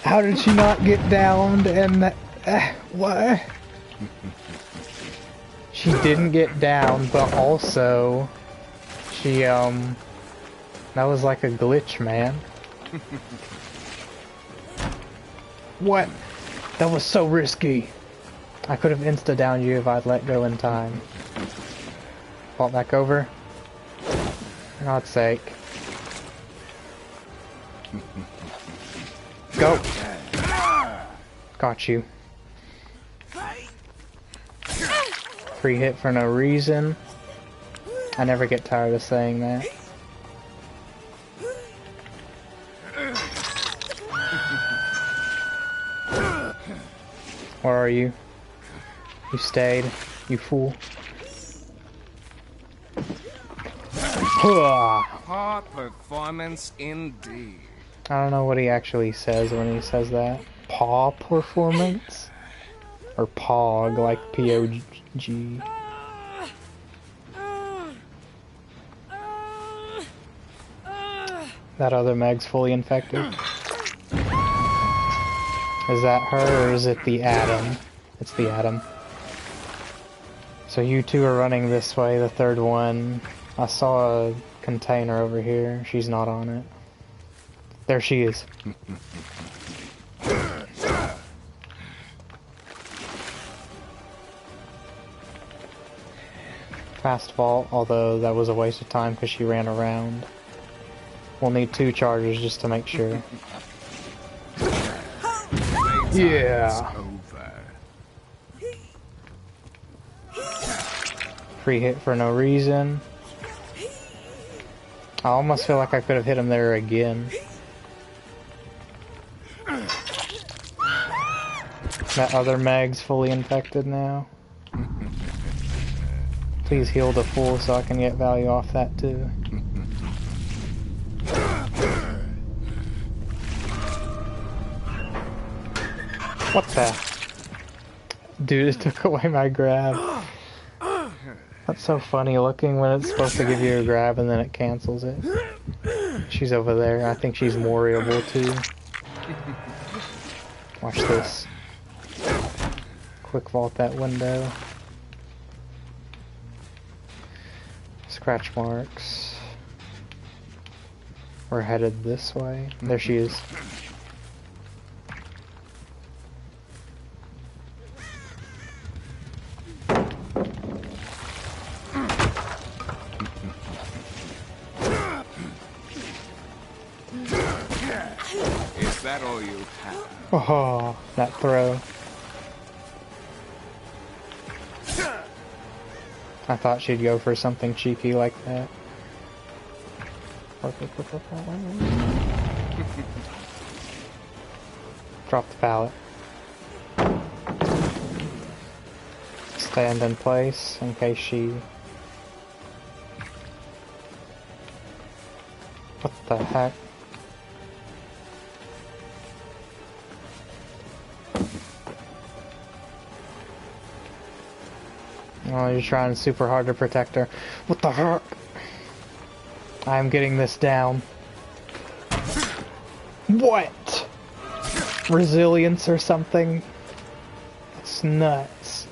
How did she not get downed and that... what? She didn't get down, but also... She, that was like a glitch, man. What? That was so risky. I could have insta-downed you if I'd let go in time. Vault back over. For God's sake. Go! Got you. Free hit for no reason. I never get tired of saying that. Where are you? You stayed, you fool. Poor performance indeed. I don't know what he actually says when he says that. Paw performance? Or POG, like P-O-G. That other Meg's fully infected. Is that her or is it the Atom? It's the Atom. So you two are running this way, the third one. I saw a container over here. She's not on it. There she is. Fast vault, although that was a waste of time because she ran around. We'll need 2 chargers just to make sure. Yeah. Free hit for no reason. I almost feel like I could have hit him there again. That other Meg's fully infected now. Please heal to full so I can get value off that too. What the? Dude, it took away my grab. That's so funny looking when it's supposed to give you a grab and then it cancels it. She's over there. I think she's warriorable too. Watch this. Quick vault that window. Scratch marks. We're headed this way. There she is. Is that all you have? Oh, that throw. I thought she'd go for something cheeky like that. Drop the pallet. Stand in place in case she... What the heck? Oh, you're trying super hard to protect her. What the heck? I'm getting this down. What? Resilience or something? It's nuts.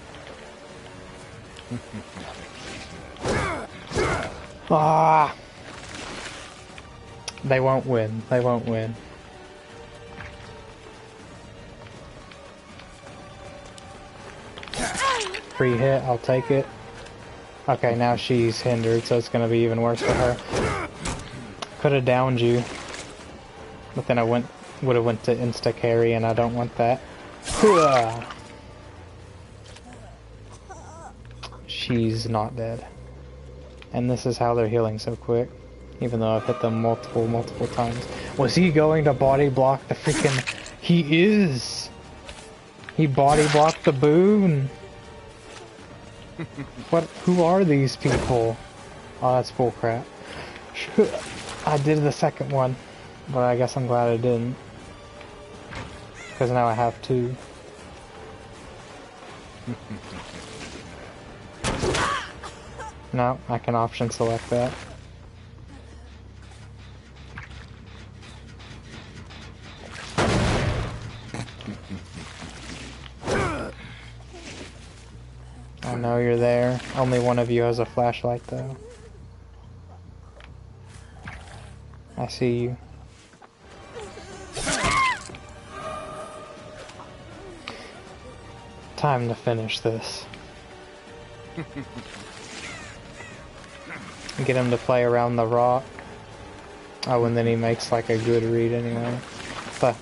Ah! They won't win. They won't win. Free hit, I'll take it. Okay, now she's hindered, so it's gonna be even worse for her. Could have downed you, but then I would have went to insta carry, and I don't want that. She's not dead, and this is how they're healing so quick, even though I've hit them multiple times. Was he going to body block the freaking? He is. He body blocked the boon. What? Who are these people? Oh, that's bullcrap. I did the second one, but I guess I'm glad I didn't. Because now I have 2. No, I can option select that. I know you're there. Only one of you has a flashlight though. I see you. Time to finish this. Get him to play around the rock. Oh, and then he makes like a good read anyway. But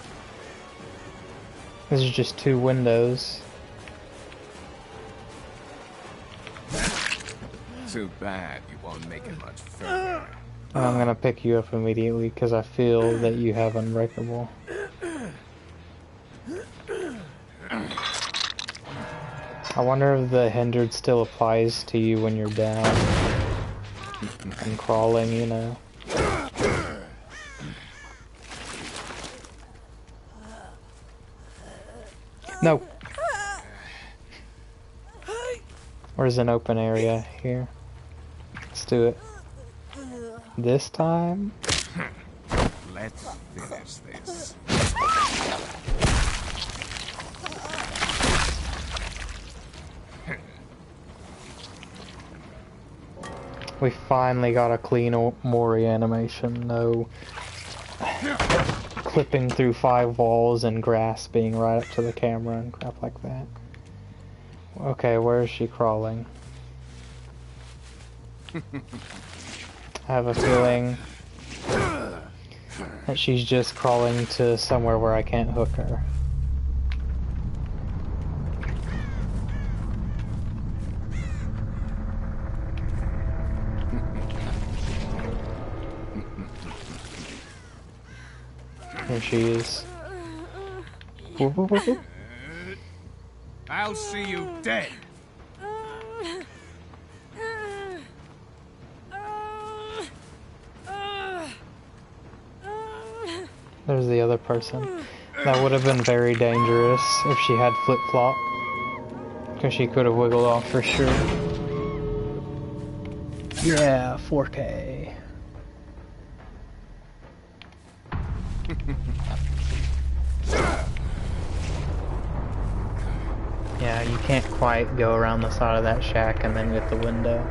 this is just 2 windows. Too bad you won't make it much further. I'm gonna pick you up immediately because I feel that you have Unbreakable. I wonder if the hindered still applies to you when you're down and crawling, you know. No. Where's an open area here? Let's do it. This time? Let's finish this. We finally got a clean Mori animation, no clipping through 5 walls and grass being right up to the camera and crap like that. Okay, where is she crawling? I have a feeling that she's just crawling to somewhere where I can't hook her. There she is. Whoop, whoop, whoop, whoop. I'll see you dead. There's the other person. That would have been very dangerous if she had flip-flop. Because she could have wiggled off for sure. Yeah, 4K. Yeah, you can't quite go around the side of that shack and then get the window.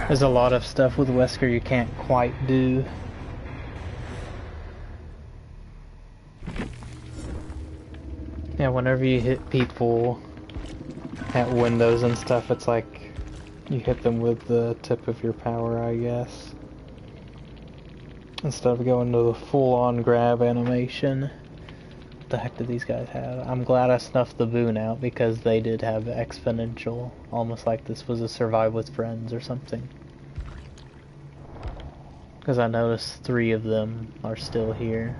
There's a lot of stuff with Wesker you can't quite do. Yeah, whenever you hit people at windows and stuff, it's like you hit them with the tip of your power, I guess. Instead of going to the full-on grab animation. What the heck did these guys have? I'm glad I snuffed the boon out because they did have exponential, almost like this was a Survive with Friends or something. Because I noticed 3 of them are still here.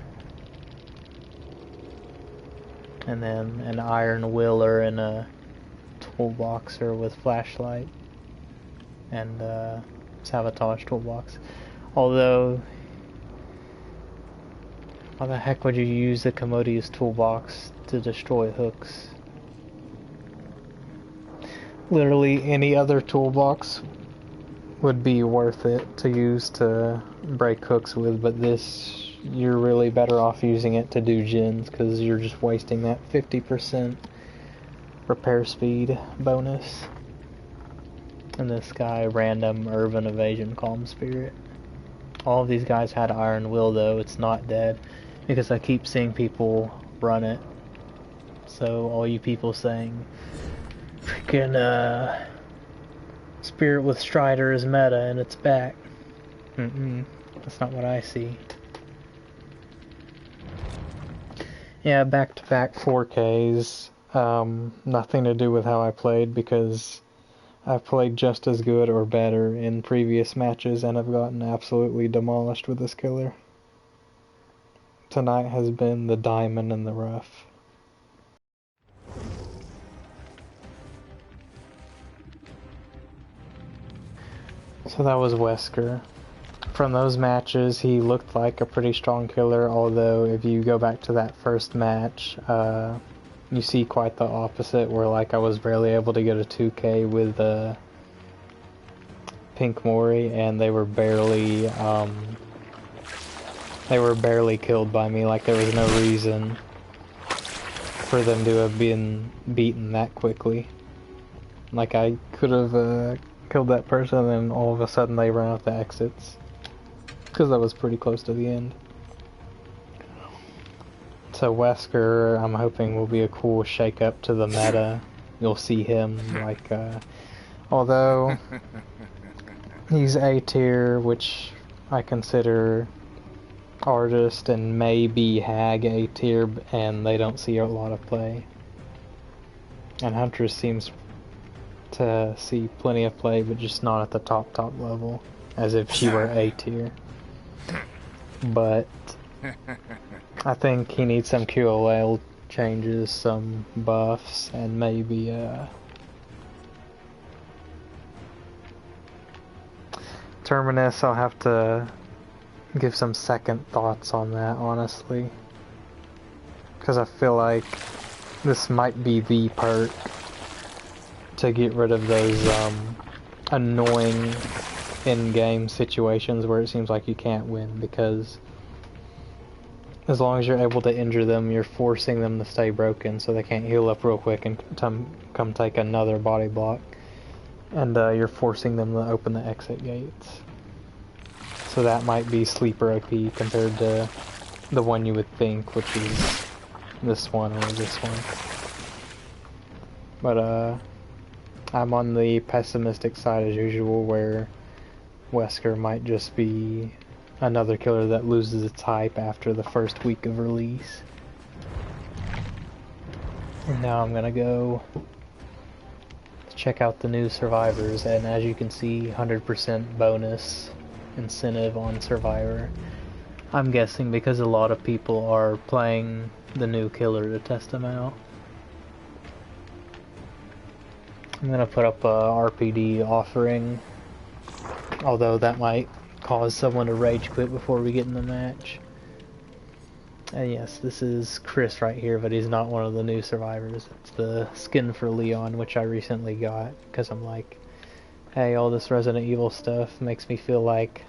And then an iron wheeler and a toolboxer with flashlight. And sabotage toolbox. Although, why the heck would you use the Commodious toolbox to destroy hooks? Literally any other toolbox would be worth it to use to break hooks with, but this, you're really better off using it to do gens because you're just wasting that 50% repair speed bonus. And this guy, random urban evasion calm spirit. All of these guys had iron will though, it's not dead. Because I keep seeing people run it. So all you people saying, freaking Spirit with Strider is meta and it's back. That's not what I see. Yeah, back-to-back 4Ks. Nothing to do with how I played because I've played just as good or better in previous matches and I've gotten absolutely demolished with this killer. Tonight has been the diamond in the rough. So that was Wesker. From those matches, he looked like a pretty strong killer, although if you go back to that first match, you see quite the opposite, where like I was barely able to get a 2K with Pink Mori, and they were barely killed by me. Like there was no reason for them to have been beaten that quickly. Like I could have killed that person, and then all of a sudden they ran out the exits. Because that was pretty close to the end. So Wesker, I'm hoping, will be a cool shake-up to the meta. You'll see him, like, although he's A tier, which I consider Artist and maybe Hag A tier, and they don't see a lot of play. And Huntress seems to see plenty of play, but just not at the top level, as if she were A tier. But I think he needs some QOL changes, some buffs, and maybe Terminus. I'll have to give some second thoughts on that, honestly, because I feel like this might be the perk to get rid of those annoying in-game situations where it seems like you can't win, because as long as you're able to injure them, you're forcing them to stay broken so they can't heal up real quick and come take another body block. And you're forcing them to open the exit gates. So that might be sleeper OP compared to the one you would think, which is this one or this one. But I'm on the pessimistic side as usual, where Wesker might just be another killer that loses its hype after the first week of release. And now I'm gonna go check out the new survivors, and as you can see, 100% bonus incentive on Survivor. I'm guessing because a lot of people are playing the new killer to test them out. I'm gonna put up a RPD offering, although that might cause someone to rage quit before we get in the match. And yes, this is Chris right here, but he's not one of the new survivors. It's the skin for Leon, which I recently got, because I'm like, hey, all this Resident Evil stuff makes me feel like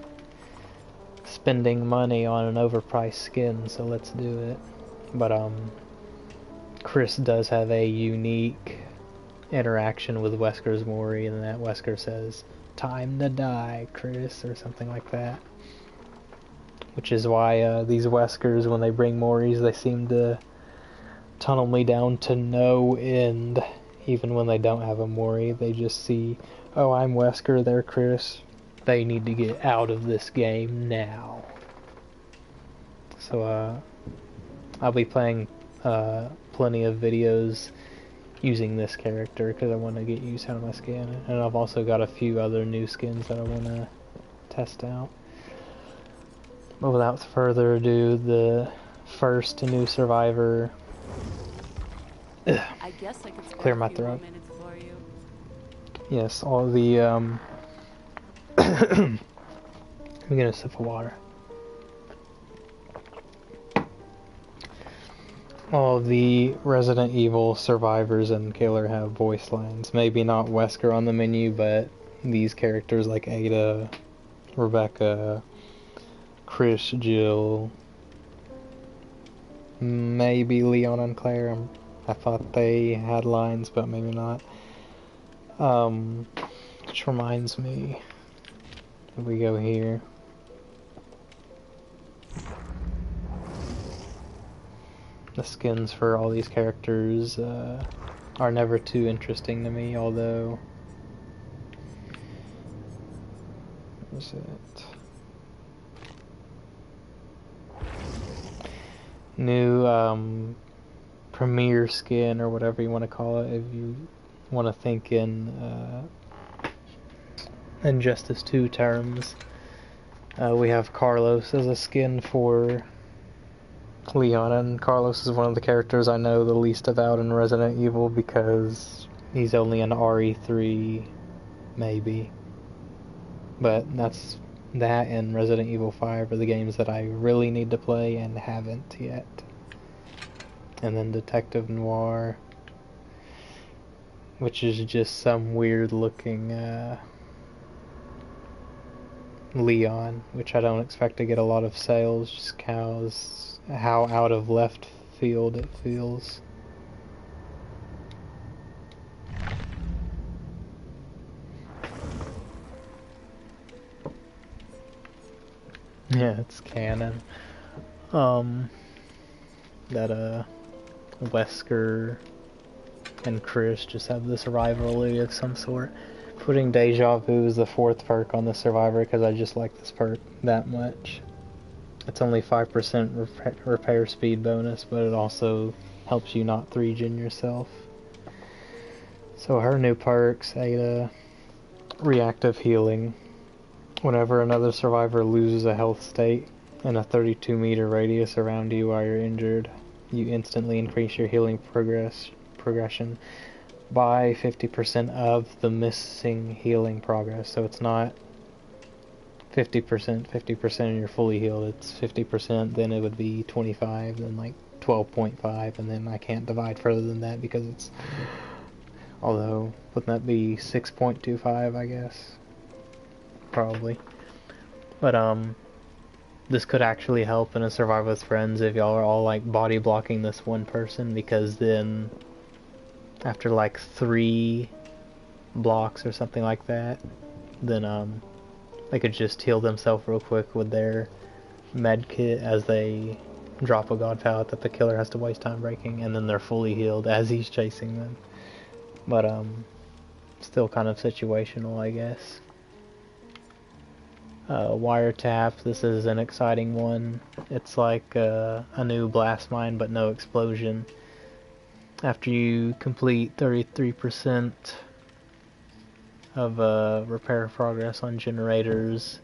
spending money on an overpriced skin, so let's do it. But Chris does have a unique interaction with Wesker's Mori, and that Wesker says, "Time to die, Chris," or something like that. Which is why these Weskers, when they bring Moris, they seem to tunnel me down to no end. Even when they don't have a Mori, they just see, oh, I'm Wesker, they're Chris. They need to get out of this game now. So I'll be playing plenty of videos using this character because I want to get use out of my skin. And I've also got a few other new skins that I want to test out. But without further ado, the first new survivor. I guess I could Clear my throat. For you. Yes, all the let me get a sip of water. All the Resident Evil survivors and killer have voice lines. Maybe not Wesker on the menu, but these characters like Ada, Rebecca, Chris, Jill, maybe Leon and Claire. I thought they had lines, but maybe not. Which reminds me, if we go here, the skins for all these characters are never too interesting to me, although, where's it? New premiere skin, or whatever you want to call it, if you want to think in Injustice 2 terms. We have Carlos as a skin for Leon, and Carlos is one of the characters I know the least about in Resident Evil because he's only an RE3, maybe. But that's that and Resident Evil 5 are the games that I really need to play and haven't yet. And then Detective Noir, which is just some weird looking Leon, which I don't expect to get a lot of sales, just how out of left field it feels. Yeah, it's canon. That Wesker and Chris just have this rivalry of some sort. Putting Deja Vu as the 4th perk on the Survivor because I just like this perk that much. It's only 5% repair speed bonus, but it also helps you not 3-gen yourself. So her new perks, Ada, reactive healing. Whenever another survivor loses a health state in a 32-meter radius around you while you're injured, you instantly increase your healing progression by 50% of the missing healing progress. So it's not 50% and you're fully healed. It's 50%, then it would be 25, then like 12.5, and then I can't divide further than that because it's, although, wouldn't that be 6.25, I guess? Probably. But this could actually help in a Survive with Friends if y'all are all like body blocking this one person, because then after like 3 blocks or something like that, then they could just heal themselves real quick with their med kit as they drop a god pallet that the killer has to waste time breaking, and then they're fully healed as he's chasing them. But still kind of situational, I guess. Wiretap, this is an exciting one. It's like a new blast mine but no explosion. After you complete 33% of repair progress on generators,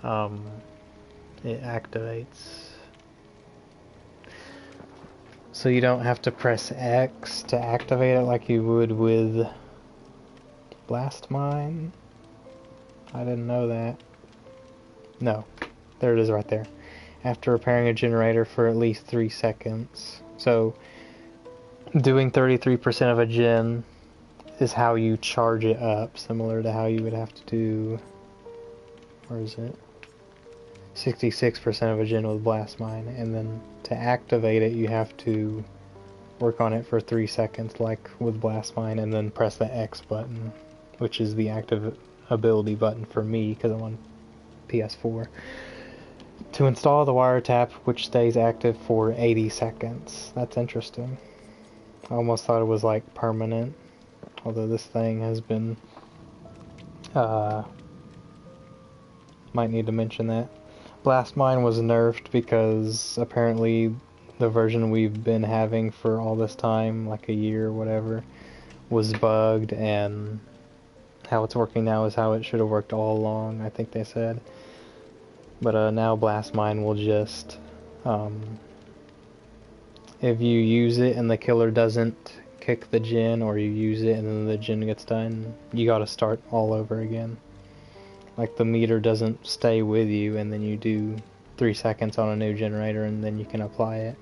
it activates. So you don't have to press X to activate it like you would with blast mine. I didn't know that. No, there it is right there. After repairing a generator for at least 3 seconds. So doing 33% of a gen is how you charge it up, similar to how you would have to do, where is it? 66% of a gen with blast mine, and then to activate it you have to work on it for 3 seconds like with blast mine, and then press the X button, which is the active ability button for me because I'm on PS4, to install the wiretap, which stays active for 80 seconds. That's interesting. I almost thought it was like permanent, although this thing has been might need to mention that blast mine was nerfed because apparently the version we've been having for all this time, like a year or whatever, was bugged, and how it's working now is how it should have worked all along, I think they said. But now blast mine will just if you use it and the killer doesn't kick the gen, or you use it and then the gen gets done, you gotta start all over again. Like the meter doesn't stay with you and then you do 3 seconds on a new generator and then you can apply it.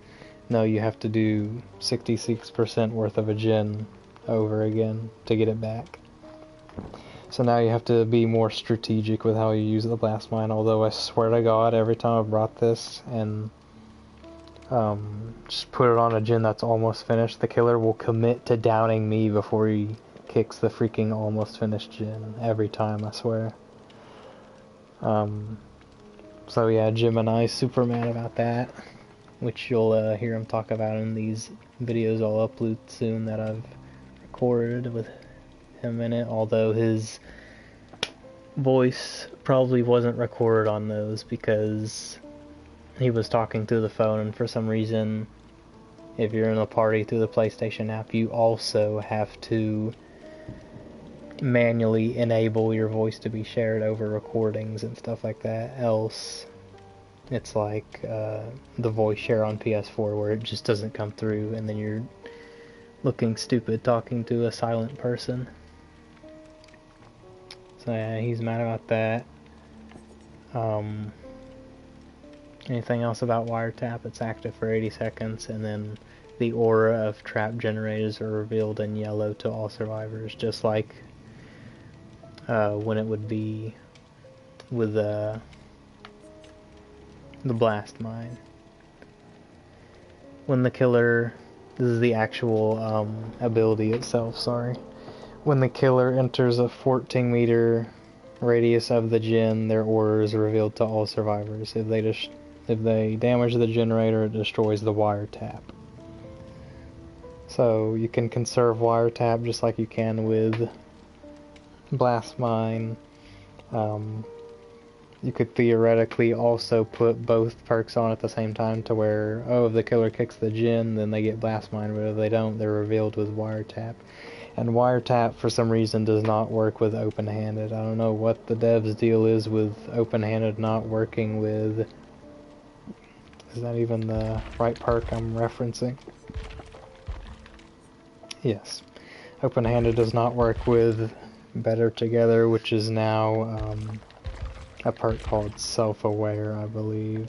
No, you have to do 66% worth of a gen over again to get it back. So now you have to be more strategic with how you use the blast mine, although I swear to God, every time I've brought this and just put it on a gen that's almost finished, the killer will commit to downing me before he kicks the freaking almost finished gen. Every time, I swear. So yeah, Gemini's super mad about that, which you'll hear him talk about in these videos I'll upload soon that I've recorded with him in it, although his voice probably wasn't recorded on those because he was talking through the phone, and for some reason, if you're in a party through the PlayStation app, you also have to manually enable your voice to be shared over recordings and stuff like that, else it's like the voice share on PS4 where it just doesn't come through and then you're looking stupid talking to a silent person. So yeah, he's mad about that. Anything else about wiretap? It's active for 80 seconds, and then the aura of trap generators are revealed in yellow to all survivors, just like when it would be with the blast mine. When the killer, this is the actual ability itself, sorry. When the killer enters a 14 meter radius of the gen, their aura is revealed to all survivors. If they damage the generator, it destroys the wiretap. So you can conserve wiretap just like you can with blast mine. You could theoretically also put both perks on at the same time to where, oh, if the killer kicks the gen, then they get blast mine, but if they don't, they're revealed with wiretap. And wiretap, for some reason, does not work with open-handed. I don't know what the devs' deal is with open-handed not working with... Is that even the right perk I'm referencing? Yes. Open-handed does not work with Better Together, which is now a perk called Self-Aware, I believe.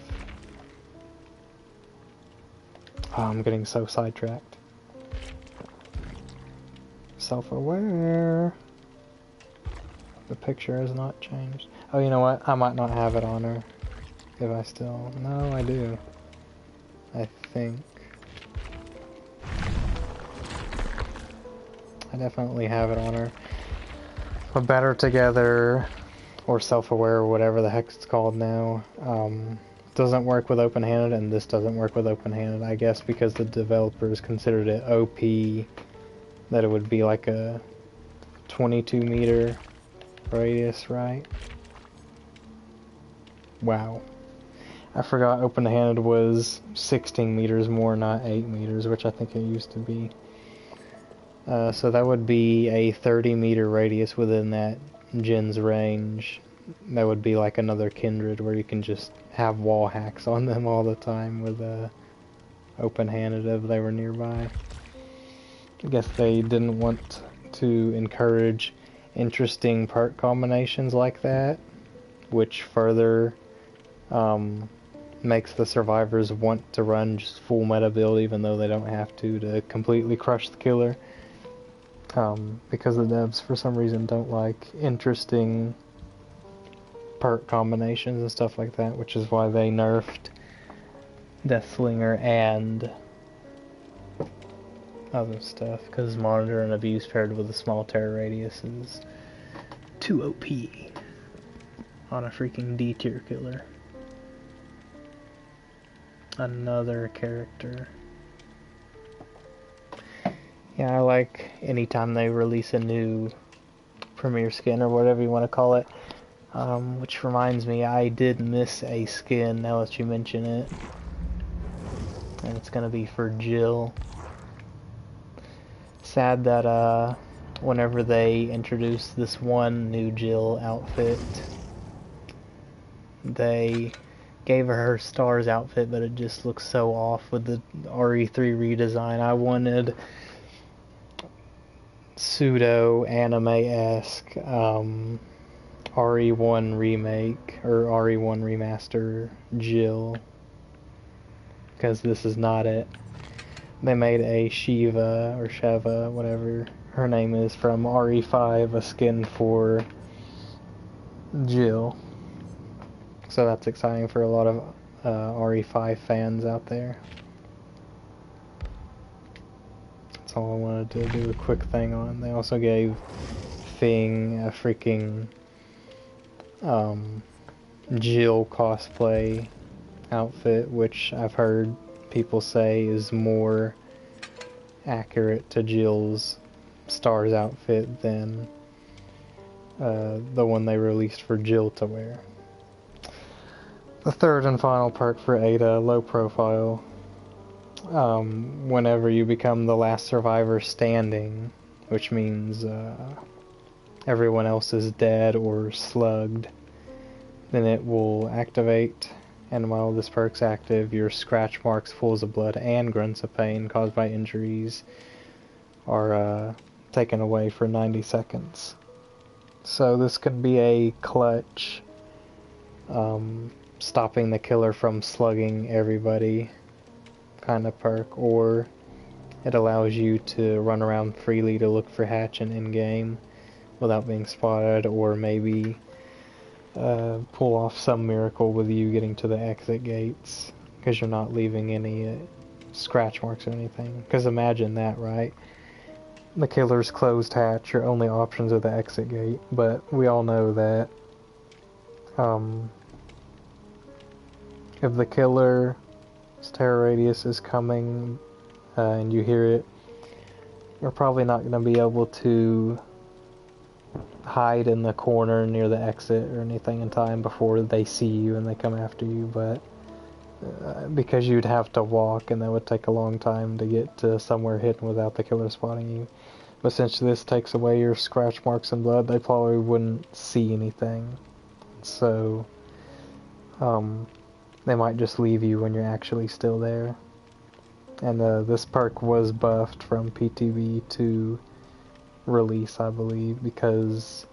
Oh, I'm getting so sidetracked. Self-Aware. The picture has not changed. Oh, you know what? I might not have it on her. If I still... No, I do. I think. I definitely have it on her. But Better Together, or Self-Aware, or whatever the heck it's called now, doesn't work with open-handed, and this doesn't work with open-handed, I guess because the developers considered it OP, that it would be like a 22 meter radius, right? Wow. I forgot open-handed was 16 meters more, not 8 meters, which I think it used to be. So that would be a 30 meter radius within that Jin's range. That would be like another Kindred where you can just have wall hacks on them all the time with open-handed if they were nearby. I guess they didn't want to encourage interesting part combinations like that, which further makes the survivors want to run just full meta build even though they don't have to completely crush the killer. Because the devs for some reason don't like interesting part combinations and stuff like that, which is why they nerfed Deathslinger and other stuff, because Monitor and Abuse paired with a small terror radius is too OP on a freaking D tier killer. Another character. Yeah, I like anytime they release a new premiere skin or whatever you want to call it. Which reminds me, I did miss a skin now that you mention it. And it's gonna be for Jill. Sad that whenever they introduced this one new Jill outfit, they gave her Stars outfit, but it just looks so off with the RE3 redesign. I wanted pseudo anime-esque RE1 remake or RE1 remaster Jill, because this is not it. They made a Shiva or Sheva, whatever her name is, from RE5 a skin for Jill. So that's exciting for a lot of RE5 fans out there. That's all I wanted to do a quick thing on. They also gave Fing a freaking Jill cosplay outfit, which I've heard people say is more accurate to Jill's Stars outfit than the one they released for Jill to wear. The third and final perk for Ada, low profile. Whenever you become the last survivor standing, which means everyone else is dead or slugged, then it will activate, and while this perk's active, your scratch marks, pools of blood, and grunts of pain caused by injuries are taken away for 90 seconds. So this could be a clutch, stopping the killer from slugging everybody kind of perk, or it allows you to run around freely to look for Hatchin in-game without being spotted, or maybe pull off some miracle with you getting to the exit gates because you're not leaving any scratch marks or anything. Because imagine that, right? The killer's closed hatch, your only options are the exit gate, but we all know that if the killer's terror radius is coming and you hear it, you're probably not going to be able to hide in the corner near the exit or anything in time before they see you and they come after you, but because you'd have to walk and that would take a long time to get to somewhere hidden without the killer spotting you. But since this takes away your scratch marks and blood, they probably wouldn't see anything. So they might just leave you when you're actually still there. And this perk was buffed from PTB to release, I believe, because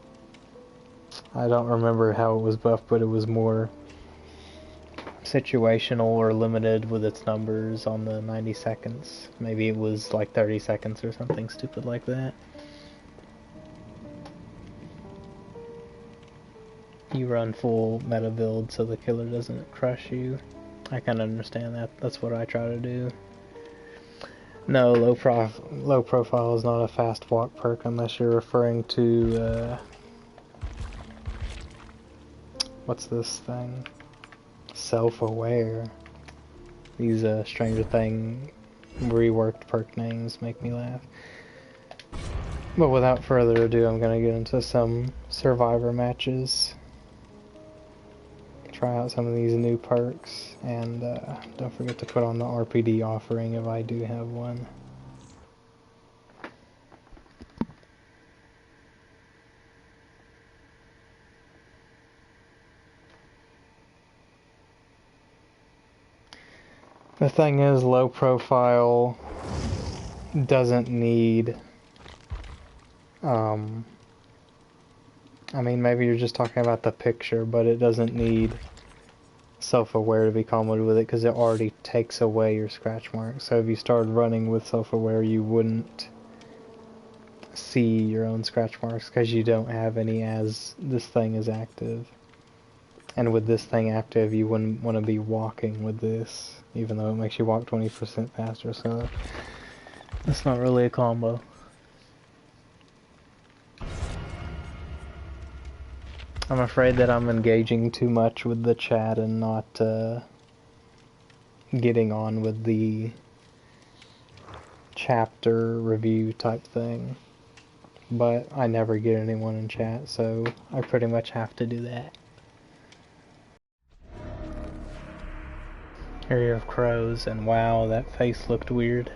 I don't remember how it was buffed, but it was more situational or limited with its numbers on the 90 seconds. Maybe it was like 30 seconds or something stupid like that. you run full meta build so the killer doesn't crush you. I kind of understand that. That's what I try to do. No, low profile is not a fast walk perk unless you're referring to, what's this thing? Self-aware. These, Stranger Things reworked perk names make me laugh. But without further ado, I'm gonna get into some Survivor matches. Try out some of these new perks, and don't forget to put on the RPD offering if I do have one. The thing is, low profile doesn't need, I mean, maybe you're just talking about the picture, but it doesn't need self-aware to be comboed with it because it already takes away your scratch marks. So if you started running with self-aware, you wouldn't see your own scratch marks because you don't have any as this thing is active. And with this thing active, you wouldn't want to be walking with this, even though it makes you walk 20% faster, so that's not really a combo. I'm afraid that I'm engaging too much with the chat and not getting on with the chapter review type thing. But I never get anyone in chat, so I pretty much have to do that. Here you have crows, and wow, that face looked weird.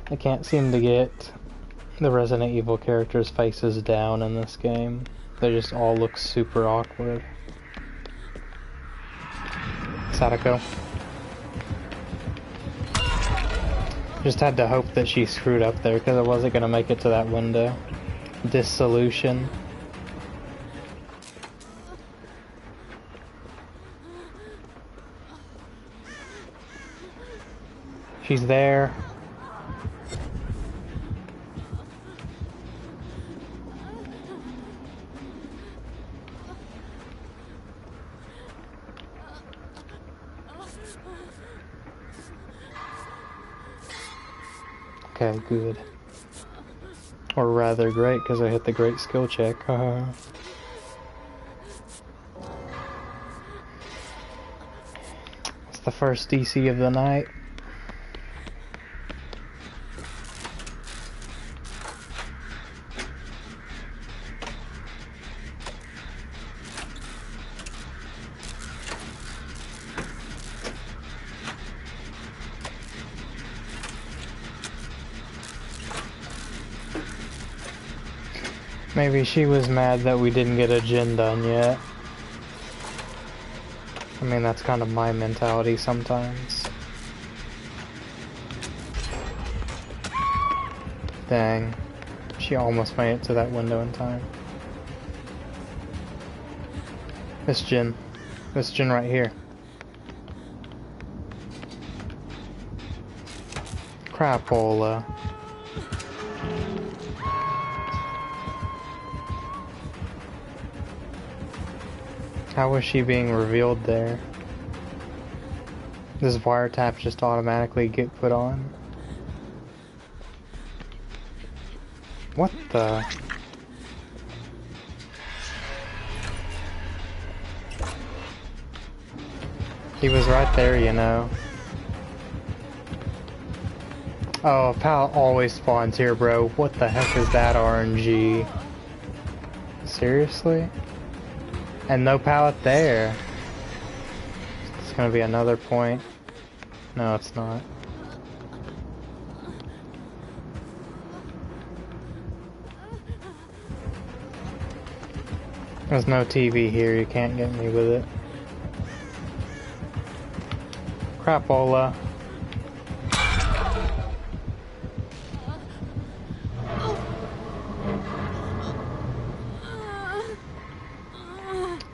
I can't seem to get the Resident Evil characters' faces down in this game. They just all look super awkward. Sadako. Just had to hope that she screwed up there because I wasn't going to make it to that window. Dissolution. She's there. Okay, good. Or rather great, because I hit the great skill check. It's the first DC of the night. Maybe she was mad that we didn't get a gen done yet. I mean, that's kind of my mentality sometimes. Dang. She almost made it to that window in time. This gen right here. Crapola. How was she being revealed there? Does wiretap just automatically get put on? What the? He was right there, you know. Oh, pallet always spawns here, bro. What the heck is that RNG? Seriously? And no pallet there. It's gonna be another point. No, it's not. There's no TV here, you can't get me with it. Crapola.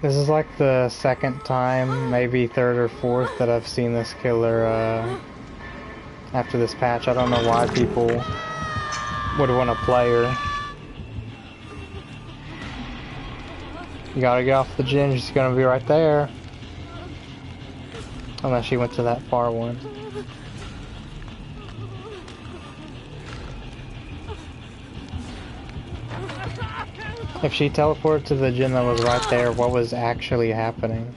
This is like the second time, maybe third or fourth, that I've seen this killer after this patch. I don't know why people would want to play her. You gotta get off the Jin, she's gonna be right there. Unless she went to that far one. If she teleported to the Jin that was right there, what was actually happening?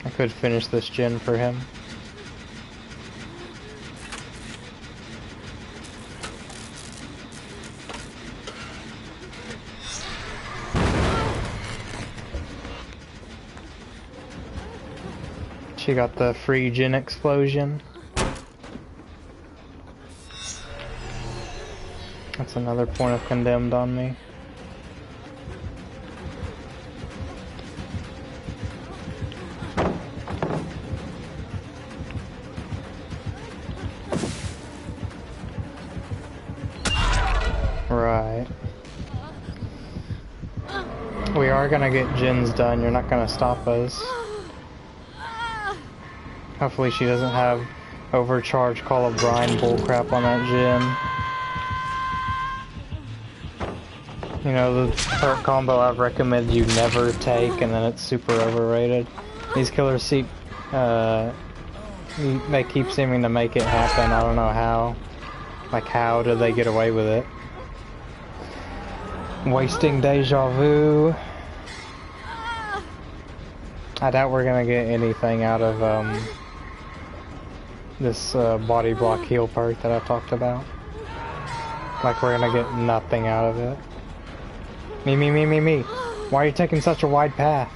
I could finish this Jin for him. She got the free Jin explosion. That's another point of condemned on me. Right. We are gonna get Jin's done, you're not gonna stop us. Hopefully she doesn't have overcharged Call of Brine bullcrap on that Jin. You know, the perk combo I've recommended you never take, and then it's super overrated. These killers they keep seeming to make it happen. I don't know how. Like, how do they get away with it? Wasting Deja Vu. I doubt we're gonna get anything out of this body block heal perk that I talked about. Like, we're gonna get nothing out of it. Me. Why are you taking such a wide path?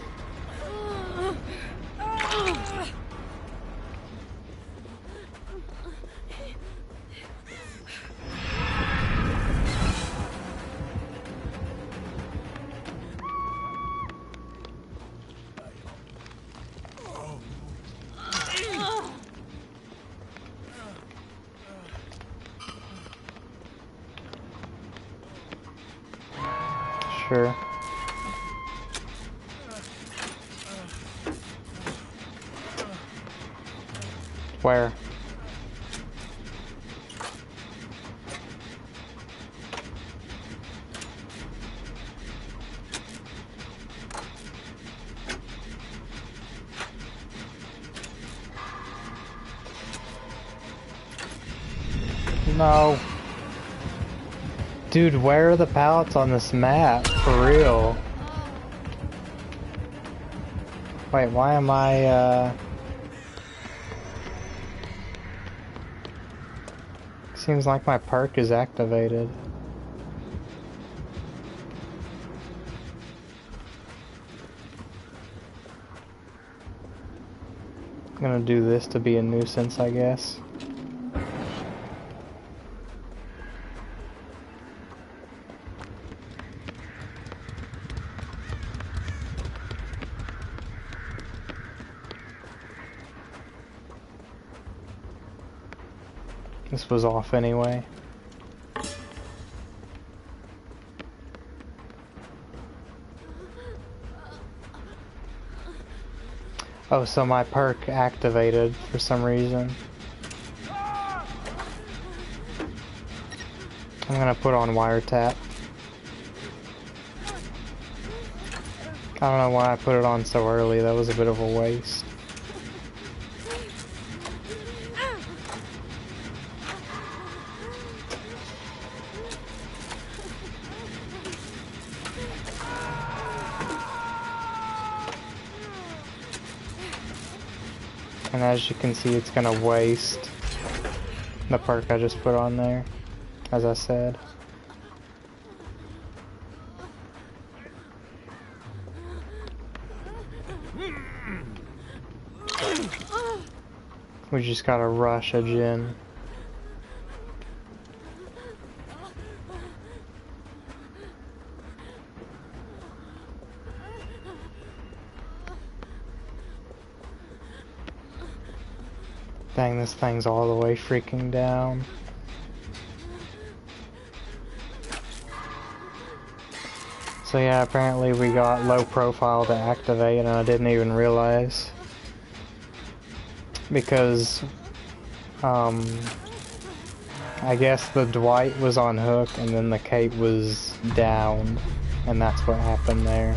Sure. Where? No. Dude, where are the pallets on this map? For real. Wait, why am I, Seems like my perk is activated. I'm gonna do this to be a nuisance, I guess. This was off anyway. Oh, so my perk activated for some reason. I'm gonna put on wiretap. I don't know why I put it on so early, that was a bit of a waste. And as you can see, it's gonna waste the perk I just put on there, as I said. We just gotta rush a Jin. Dang, this thing's all the way freaking down. So yeah, apparently we got low profile to activate and I didn't even realize. Because, I guess the Dwight was on hook and then the Kate was downed, and that's what happened there.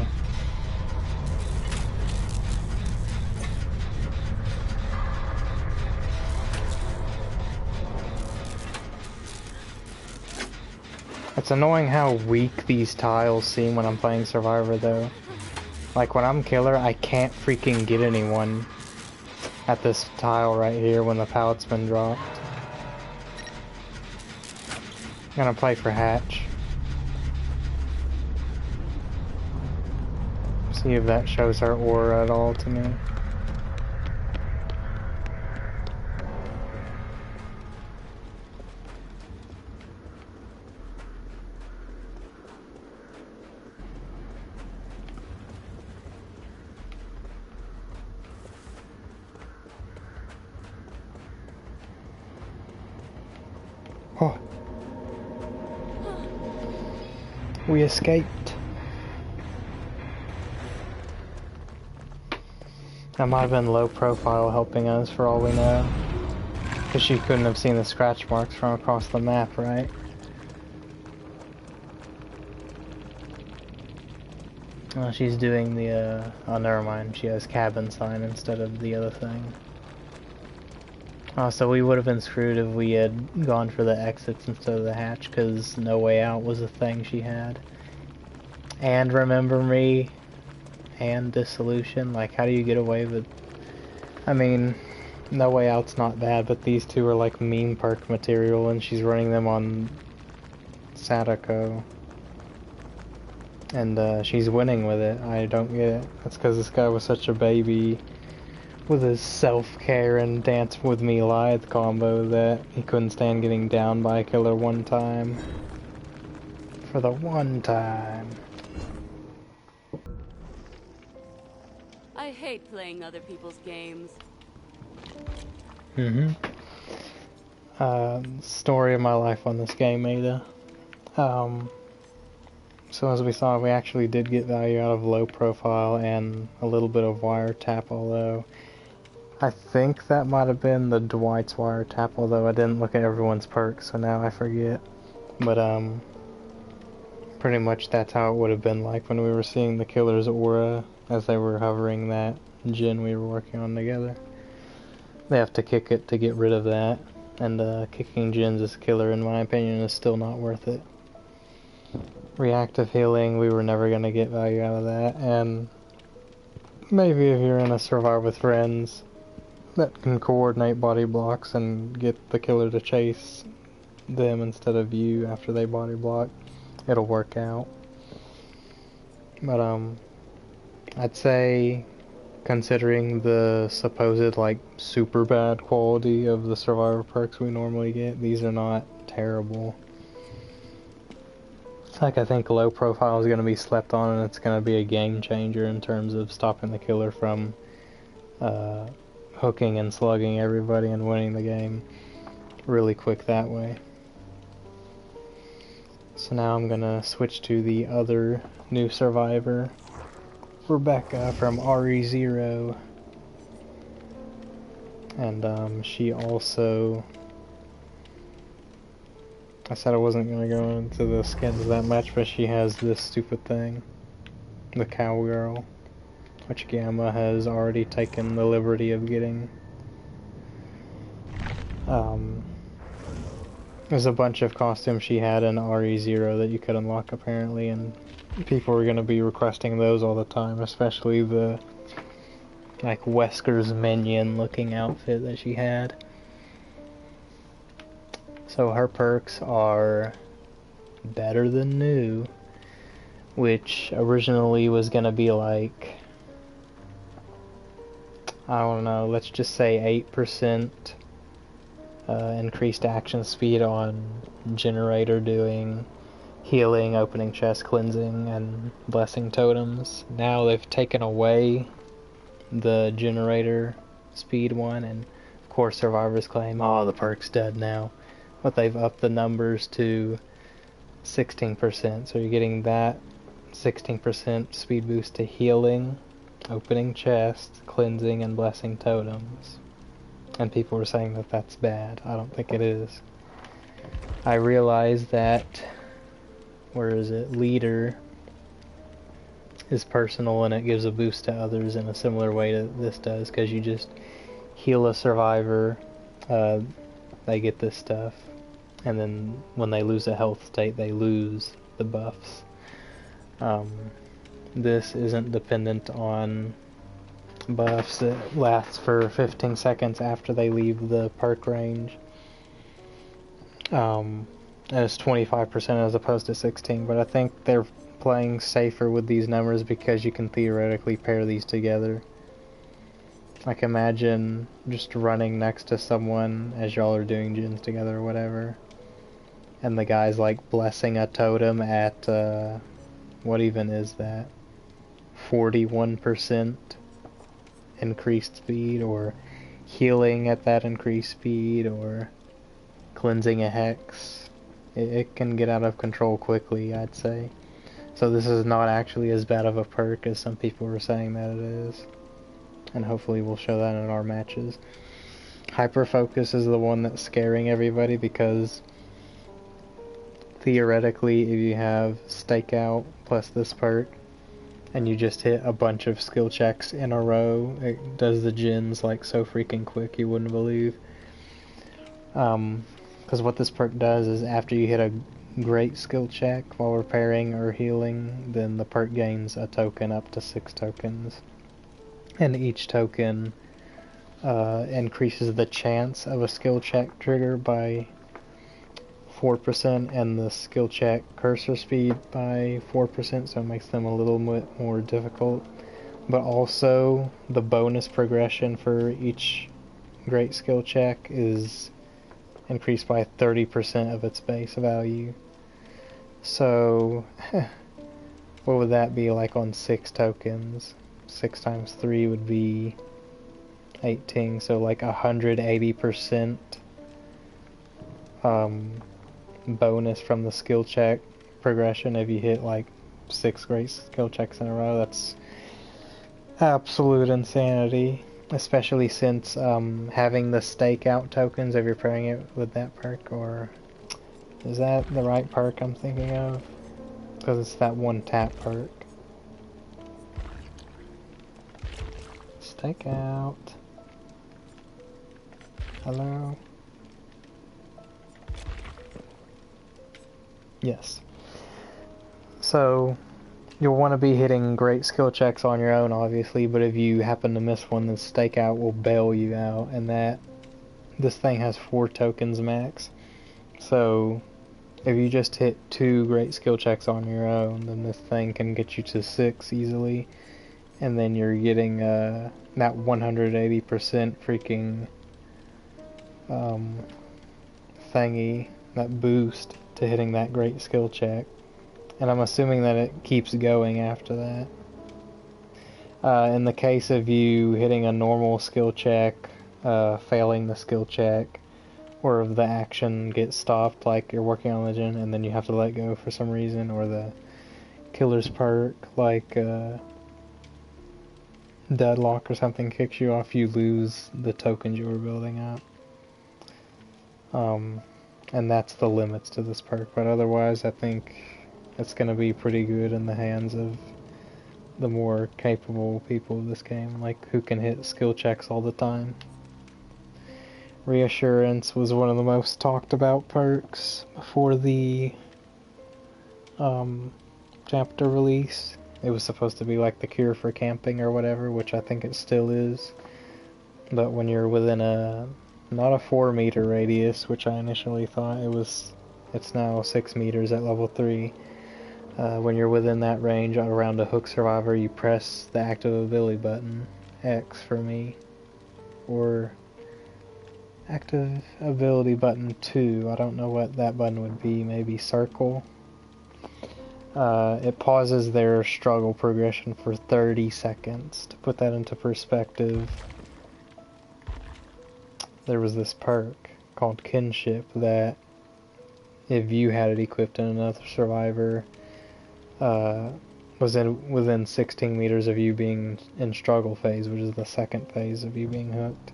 It's annoying how weak these tiles seem when I'm playing Survivor though. Like when I'm killer, I can't freaking get anyone at this tile right here when the pallet's been dropped. I'm gonna play for Hatch. See if that shows her aura at all to me. Oh. We escaped. That might have been low profile helping us for all we know. Because she couldn't have seen the scratch marks from across the map, right? Oh, she's doing the, oh never mind, she has cabin sign instead of the other thing. Oh, so we would have been screwed if we had gone for the exits instead of the hatch, because No Way Out was a thing she had. And Remember Me, and Dissolution, like how do you get away with... I mean, No Way Out's not bad, but these two are like meme perk material, and she's running them on Sadako. And she's winning with it. I don't get it. That's because this guy was such a baby with his self-care and Dance With Me Lithe combo that he couldn't stand getting down by a killer one time. For the one time. I hate playing other people's games. Story of my life on this game, Ada. So as we saw, we actually did get value out of low profile and a little bit of wiretap, although I think that might have been the Dwight's wiretap, although I didn't look at everyone's perks, so now I forget. But pretty much that's how it would have been like when we were seeing the killer's aura as they were hovering that gen we were working on together. They have to kick it to get rid of that, and kicking gens as killer, in my opinion, is still not worth it. Reactive healing, we were never going to get value out of that, and maybe if you're in a Survivor with friends that can coordinate body blocks and get the killer to chase them instead of you after they body block, it'll work out. But I'd say, considering the supposed like super bad quality of the Survivor perks we normally get, these are not terrible. Like, I think low profile is going to be slept on, and it's going to be a game changer in terms of stopping the killer from hooking and slugging everybody and winning the game really quick that way. So now I'm going to switch to the other new survivor, Rebecca from RE0. And she also... I said I wasn't going to go into the skins that much, but she has this stupid thing. The cowgirl. Which Gamma has already taken the liberty of getting. There's a bunch of costumes she had in RE0 that you could unlock apparently, and people were going to be requesting those all the time, especially the like Wesker's minion looking outfit that she had. So her perks are Better Than New, which originally was gonna be like, I don't know, let's just say 8% increased action speed on Generator doing healing, opening chest, cleansing, and blessing totems. Now they've taken away the Generator speed one, and of course survivors claim, oh, the perk's dead now. But they've upped the numbers to 16%, so you're getting that 16% speed boost to healing, opening chest, cleansing, and blessing totems. And people were saying that that's bad. I don't think it is. I realized that, where is it, leader is personal and it gives a boost to others in a similar way to this does, because you just heal a survivor, they get this stuff, and then when they lose a health state they lose the buffs. This isn't dependent on buffs. It lasts for 15 seconds after they leave the perk range. And it's 25% as opposed to 16, but I think they're playing safer with these numbers because you can theoretically pair these together. Like, imagine just running next to someone as y'all are doing gens together or whatever, and the guy's like blessing a totem at what even is that, 41% increased speed, or healing at that increased speed, or cleansing a hex. It can get out of control quickly, I'd say. So this is not actually as bad of a perk as some people were saying that it is. And hopefully we'll show that in our matches. Hyper Focus is the one that's scaring everybody, because theoretically if you have Stakeout plus this perk and you just hit a bunch of skill checks in a row, it does the gens like so freaking quick you wouldn't believe. Because what this perk does is after you hit a great skill check while repairing or healing, then the perk gains a token up to 6 tokens. And each token increases the chance of a skill check trigger by 4%, and the skill check cursor speed by 4%, so it makes them a little bit more difficult. But also, the bonus progression for each great skill check is increased by 30% of its base value. So, what would that be like on 6 tokens? 6 times 3 would be 18, so like 180% bonus from the skill check progression if you hit like 6 great skill checks in a row. That's absolute insanity, especially since having the Stakeout tokens, if you're pairing it with that perk, or is that the right perk I'm thinking of? Because it's that one tap perk. Stakeout. Hello? Yes. So, you'll want to be hitting great skill checks on your own, obviously, but if you happen to miss one, then Stakeout will bail you out, and this thing has 4 tokens max. So, if you just hit 2 great skill checks on your own, then this thing can get you to 6 easily, and then you're getting that 180% freaking thingy, that boost to hitting that great skill check. And I'm assuming that it keeps going after that. In the case of you hitting a normal skill check, failing the skill check, or if the action gets stopped, like you're working on Legend and then you have to let go for some reason, or the killer's perk, like Deadlock or something, kicks you off, you lose the tokens you were building up. And that's the limits to this perk, but otherwise I think it's going to be pretty good in the hands of the more capable people of this game, like who can hit skill checks all the time. Reassurance was one of the most talked about perks before the chapter release. It was supposed to be like the cure for camping or whatever, which I think it still is. But when you're within not a 4 meter radius, which I initially thought it was, it's now 6 meters at level 3. When you're within that range around a hook survivor, you press the active ability button, X for me, or active ability button 2, I don't know what that button would be, maybe circle. It pauses their struggle progression for 30 seconds. To put that into perspective, there was this perk called Kinship that if you had it equipped in another survivor, was within 16 meters of you being in struggle phase, which is the second phase of you being hooked.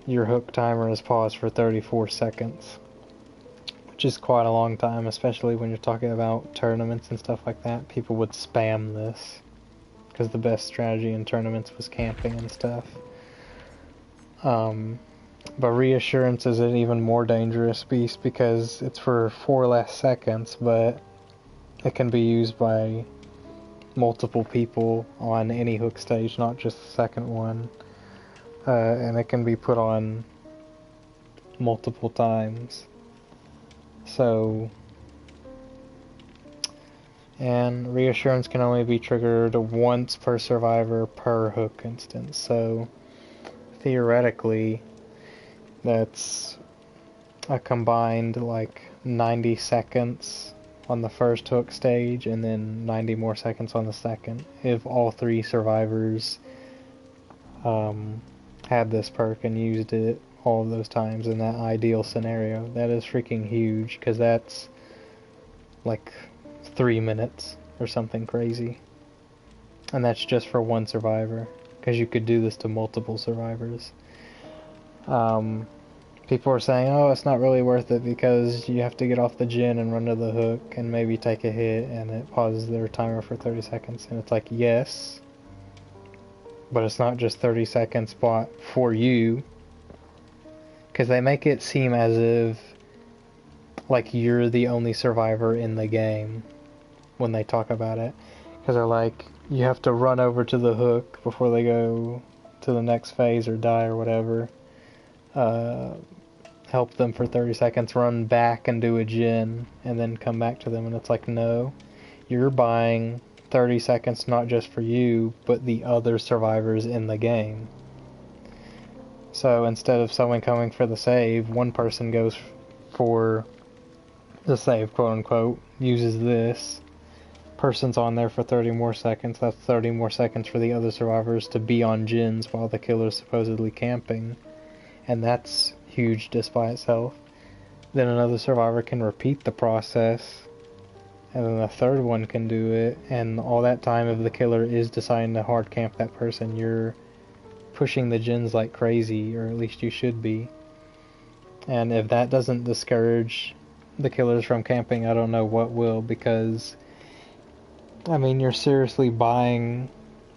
Your hook timer is paused for 34 seconds. which is quite a long time, especially when you're talking about tournaments and stuff like that. People would spam this because the best strategy in tournaments was camping and stuff. But Reassurance is an even more dangerous beast because it's for 4 less seconds, but it can be used by multiple people on any hook stage, not just the second one. And it can be put on multiple times. So, and Reassurance can only be triggered once per survivor per hook instance. So, theoretically, that's a combined like 90 seconds on the first hook stage and then 90 more seconds on the second if all 3 survivors had this perk and used it all of those times in that ideal scenario. That is freaking huge because that's like 3 minutes or something crazy, and that's just for one survivor because you could do this to multiple survivors. People are saying, oh, it's not really worth it because you have to get off the gen and run to the hook and maybe take a hit and it pauses their timer for 30 seconds. And it's like, yes, but it's not just 30 seconds spot for you, because they make it seem as if like you're the only survivor in the game when they talk about it. Because they're like, you have to run over to the hook before they go to the next phase or die or whatever. Help them for 30 seconds, run back and do a gen, and then come back to them. And it's like, no, you're buying 30 seconds not just for you, but the other survivors in the game. So instead of someone coming for the save, one person goes for the save, quote unquote, uses this. Person's on there for 30 more seconds. That's 30 more seconds for the other survivors to be on gens while the killer's supposedly camping. And that's huge just by itself. Then another survivor can repeat the process, and then the third one can do it, and all that time if the killer is deciding to hard camp that person, you're pushing the gens like crazy, or at least you should be. And if that doesn't discourage the killers from camping, I don't know what will, because I mean, you're seriously buying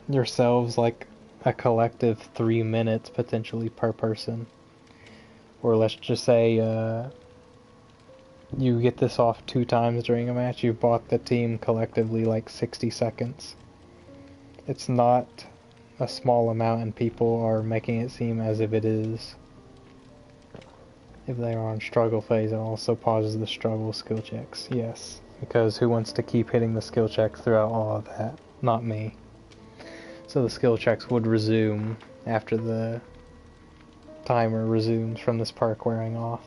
yourselves like a collective 3 minutes potentially per person. Or let's just say you get this off 2 times during a match, you've bought the team collectively like 60 seconds. It's not a small amount, and people are making it seem as if it is. If they are on struggle phase, it also pauses the struggle skill checks. Yes, because who wants to keep hitting the skill checks throughout all of that? Not me. So the skill checks would resume after the timer resumes from this perk wearing off.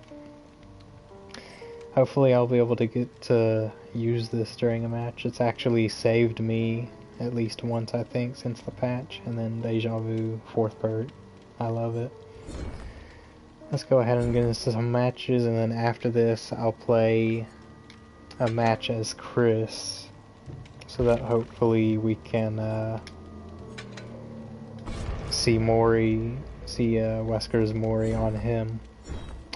Hopefully I'll be able to get to use this during a match. It's actually saved me at least once, I think, since the patch, and then Deja Vu 4th perk. I love it. Let's go ahead and get into some matches, and then after this I'll play a match as Chris, so that hopefully we can see Wesker's Mori on him,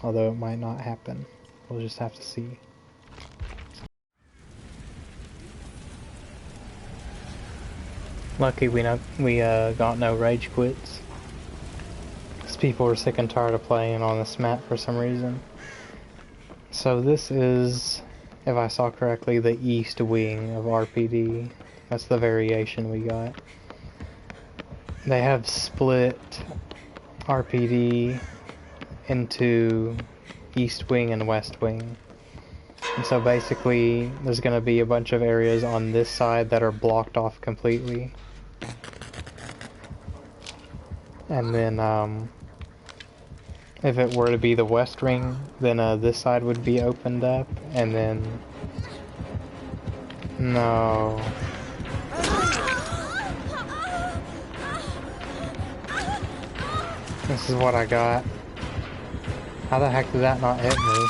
although it might not happen. We'll just have to see. Lucky we got no rage quits, because people are sick and tired of playing on this map for some reason. So this is, if I saw correctly, the east wing of RPD. That's the variation we got. They have split RPD into East Wing and West Wing. And so basically, there's going to be a bunch of areas on this side that are blocked off completely. And then, if it were to be the West Wing, then this side would be opened up, and then... No... This is what I got. How the heck did that not hit me?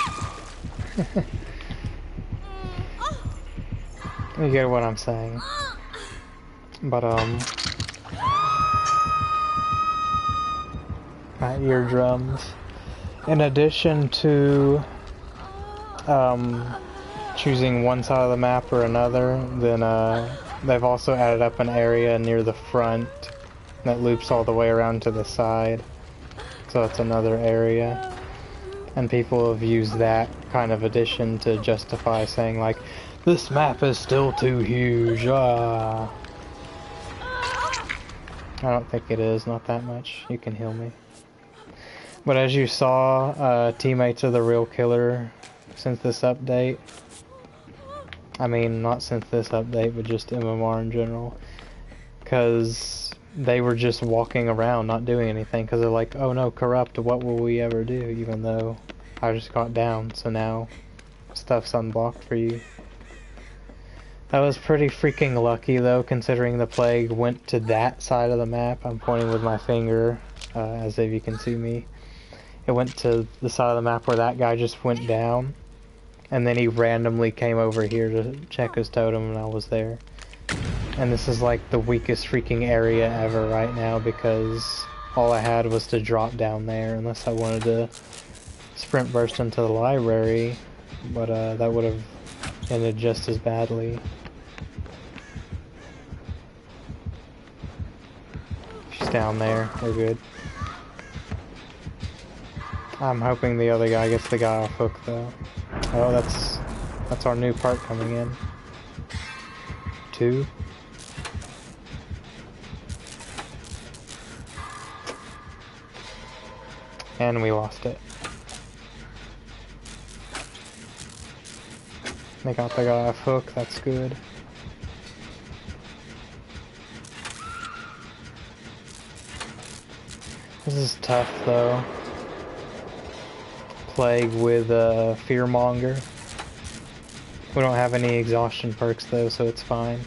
You get what I'm saying. But, my eardrums. In addition to choosing one side of the map or another, then they've also added up an area near the front that loops all the way around to the side. So it's another area. And people have used that kind of addition to justify saying like, this map is still too huge, I don't think it is, not that much. You can heal me. But as you saw, teammates are the real killer since this update. I mean, not since this update, but just MMR in general. Because they were just walking around, not doing anything, because they're like, oh no, corrupt, what will we ever do? Even though I just got down, so now stuff's unblocked for you. That was pretty freaking lucky though, considering the plague went to that side of the map. I'm pointing with my finger, as if you can see me. It went to the side of the map where that guy just went down. And then he randomly came over here to check his totem and I was there. And this is like the weakest freaking area ever right now because all I had was to drop down there unless I wanted to sprint burst into the library. But that would have ended just as badly. She's down there, we're good. I'm hoping the other guy gets the guy off hook though. Oh, that's our new part coming in. 2. And we lost it. They got the guy off hook, that's good. This is tough though. Plague with Fearmonger. We don't have any exhaustion perks though, so it's fine.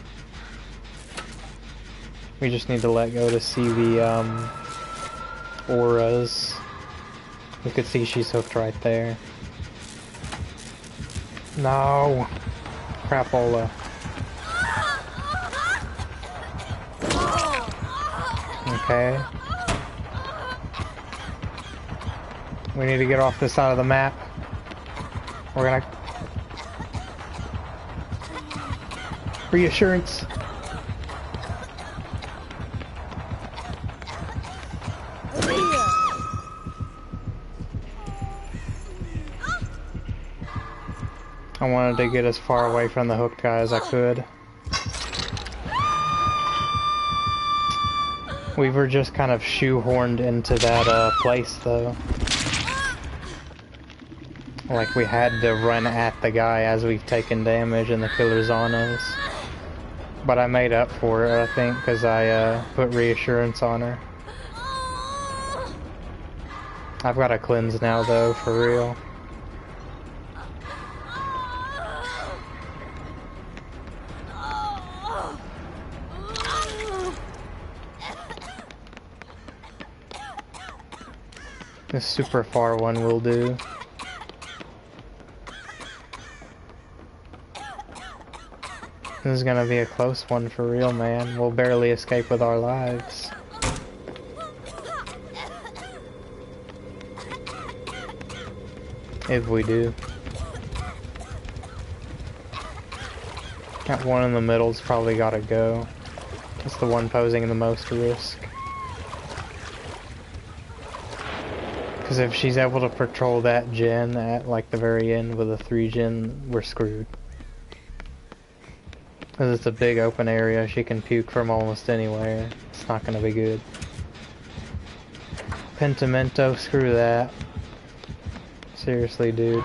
We just need to let go to see the auras. You could see she's hooked right there. No! Crapola. Okay. We need to get off this side of the map. We're gonna... Reassurance! I wanted to get as far away from the hooked guy as I could. We were just kind of shoehorned into that place though. Like we had to run at the guy as we've taken damage and the killer's on us. But I made up for it, I think, because I put reassurance on her. I've got to cleanse now though, for real. This super far one will do. This is gonna be a close one for real, man. We'll barely escape with our lives. If we do. That one in the middle's probably gotta go. That's the one posing the most risk. Because if she's able to patrol that gen at like the very end with a 3 gen, we're screwed. Because it's a big open area, she can puke from almost anywhere. It's not gonna be good. Pentimento, screw that. Seriously, dude.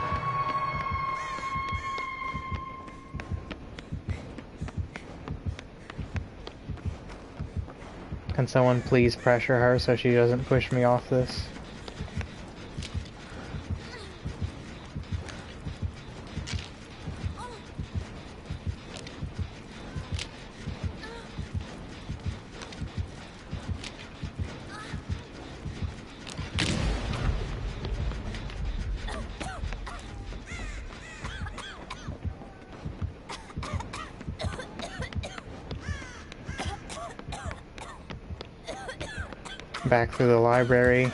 Can someone please pressure her so she doesn't push me off this? Back through the library.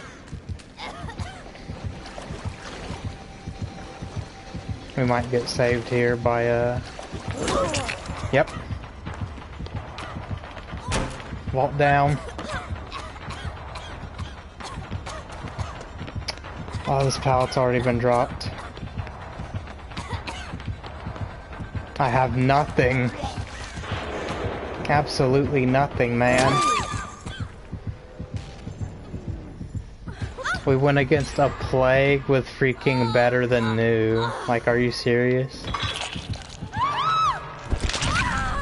We might get saved here by Yep. Vault down. Oh, this pallet's already been dropped. I have nothing. Absolutely nothing, man. We went against a plague with freaking better than new. Like, are you serious?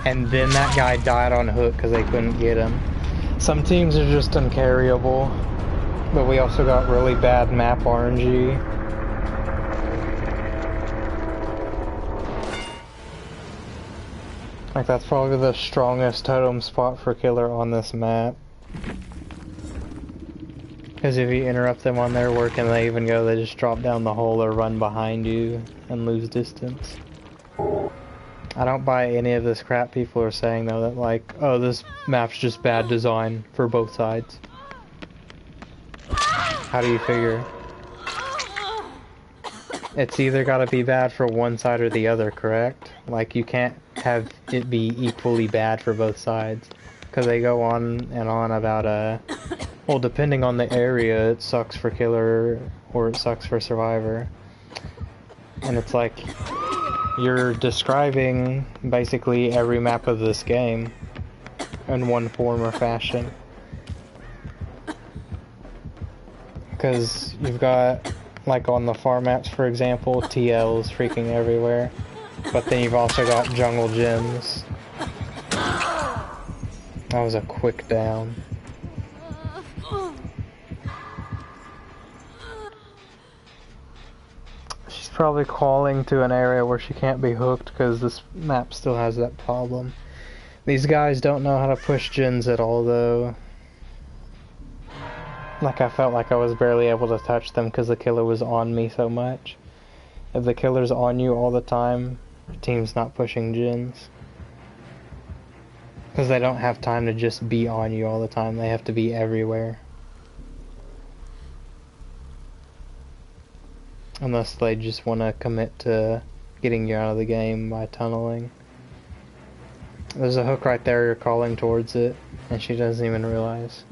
And then that guy died on hook because they couldn't get him. Some teams are just uncarryable. But we also got really bad map RNG. Like, that's probably the strongest totem spot for killer on this map. Because if you interrupt them on their work and they even go, they just drop down the hole or run behind you and lose distance. I don't buy any of this crap people are saying though, that like, oh, this map's just bad design for both sides. How do you figure? It's either gotta be bad for one side or the other, correct? Like, you can't have it be equally bad for both sides. Because they go on and on about, well, depending on the area, it sucks for killer or it sucks for survivor. And it's like, you're describing basically every map of this game in one form or fashion. Because you've got, like on the farm maps for example, TLs freaking everywhere. But then you've also got jungle gyms. That was a quick down. She's probably crawling to an area where she can't be hooked because this map still has that problem. These guys don't know how to push gens at all though. Like, I felt like I was barely able to touch them because the killer was on me so much. If the killer's on you all the time, your team's not pushing gens. Because they don't have time to just be on you all the time, they have to be everywhere. Unless they just want to commit to getting you out of the game by tunneling. There's a hook right there, you're calling towards it, and she doesn't even realize.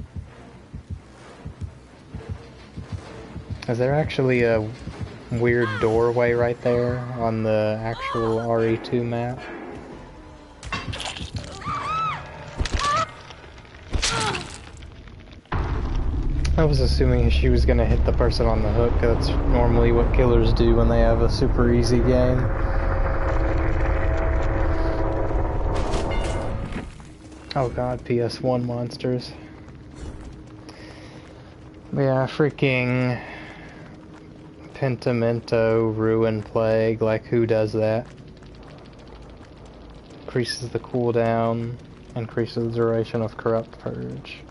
Is there actually a weird doorway right there on the actual RE2 map? I was assuming she was gonna hit the person on the hook, 'cause that's normally what killers do when they have a super easy game. Oh god, PS1 monsters. Yeah, freaking Pentimento, Ruin Plague, like who does that? Increases the cooldown, increases the duration of Corrupt Purge.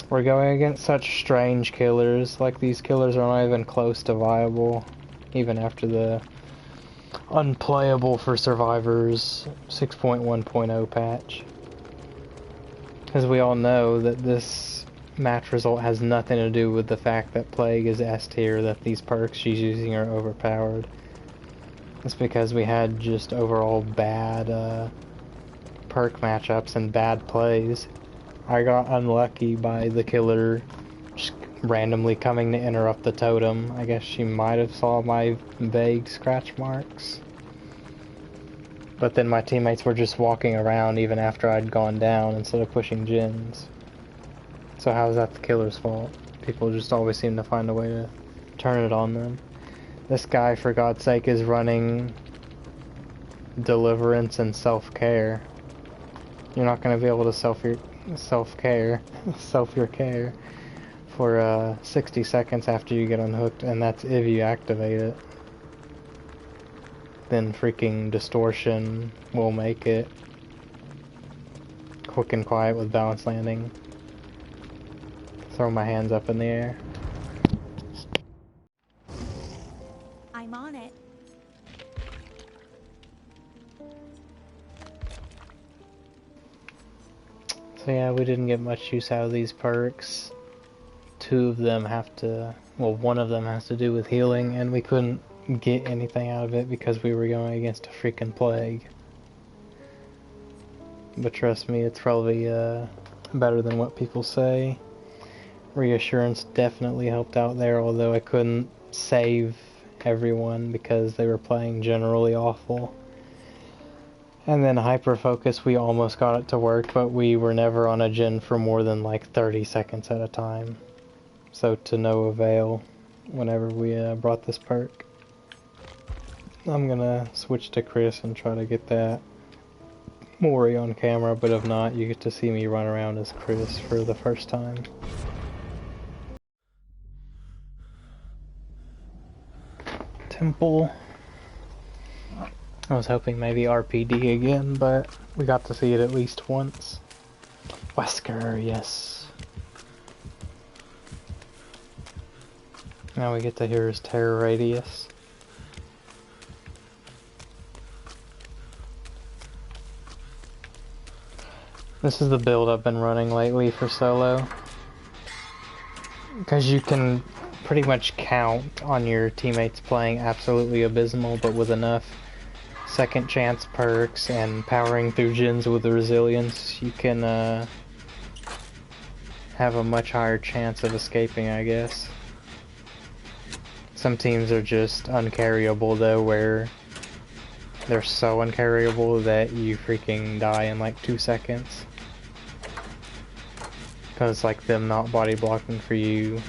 We're going against such strange killers, like these killers are not even close to viable, even after the unplayable for survivors 6.1.0 patch. Because we all know that this match result has nothing to do with the fact that Plague is S tier, that these perks she's using are overpowered. It's because we had just overall bad perk matchups and bad plays. I got unlucky by the killer just randomly coming to interrupt the totem. I guess she might have saw my vague scratch marks. But then my teammates were just walking around even after I'd gone down instead of pushing gens. So how is that the killer's fault? People just always seem to find a way to turn it on them. This guy, for God's sake, is running Deliverance and Self-Care. You're not going to be able to self-care for 60 seconds after you get unhooked, and that's if you activate it. Then freaking Distortion will make it quick and quiet with Balance Landing. Throw my hands up in the air. I'm on it. So yeah, we didn't get much use out of these perks. Two of them have to, well, one of them has to do with healing, and we couldn't get anything out of it because we were going against a freaking plague. But trust me, it's probably better than what people say. Reassurance definitely helped out there, although I couldn't save everyone because they were playing generally awful. And then Hyper Focus, we almost got it to work, but we were never on a gen for more than like 30 seconds at a time. So to no avail whenever we brought this perk. I'm gonna switch to Chris and try to get that Mori on camera, but if not, you get to see me run around as Chris for the first time. Temple. I was hoping maybe RPD again, but we got to see it at least once. Wesker, yes. Now we get to hear his terror radius. This is the build I've been running lately for solo. Because you can pretty much count on your teammates playing absolutely abysmal, but with enough second chance perks and powering through gens with resilience, you can have a much higher chance of escaping, I guess. Some teams are just uncarryable though, where they're so uncarryable that you freaking die in like 2 seconds. Because like them not body blocking for you,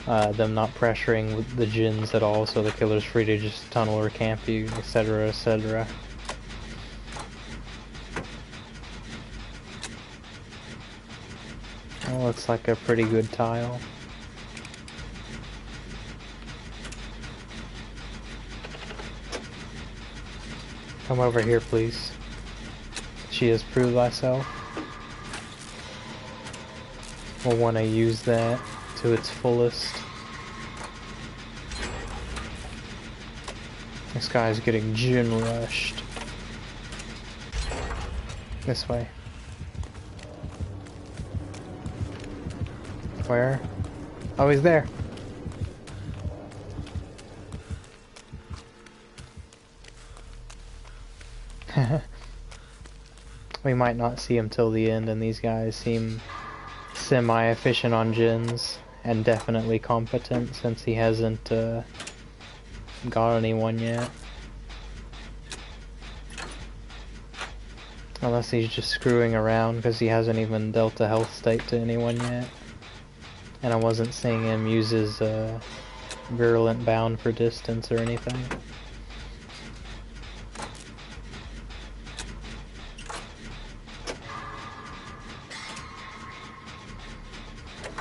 them not pressuring with the gens at all, so the killer's free to just tunnel or camp you, etc, etc. Well, looks like a pretty good tile. Come over here, please. She has proved thyself. We'll want to use that to its fullest. This guy's getting gen rushed. This way. Where? Oh, he's there. We might not see him till the end, and these guys seem semi-efficient on gens and definitely competent since he hasn't got anyone yet. Unless he's just screwing around because he hasn't even dealt a health state to anyone yet. And I wasn't seeing him use his virulent bound for distance or anything.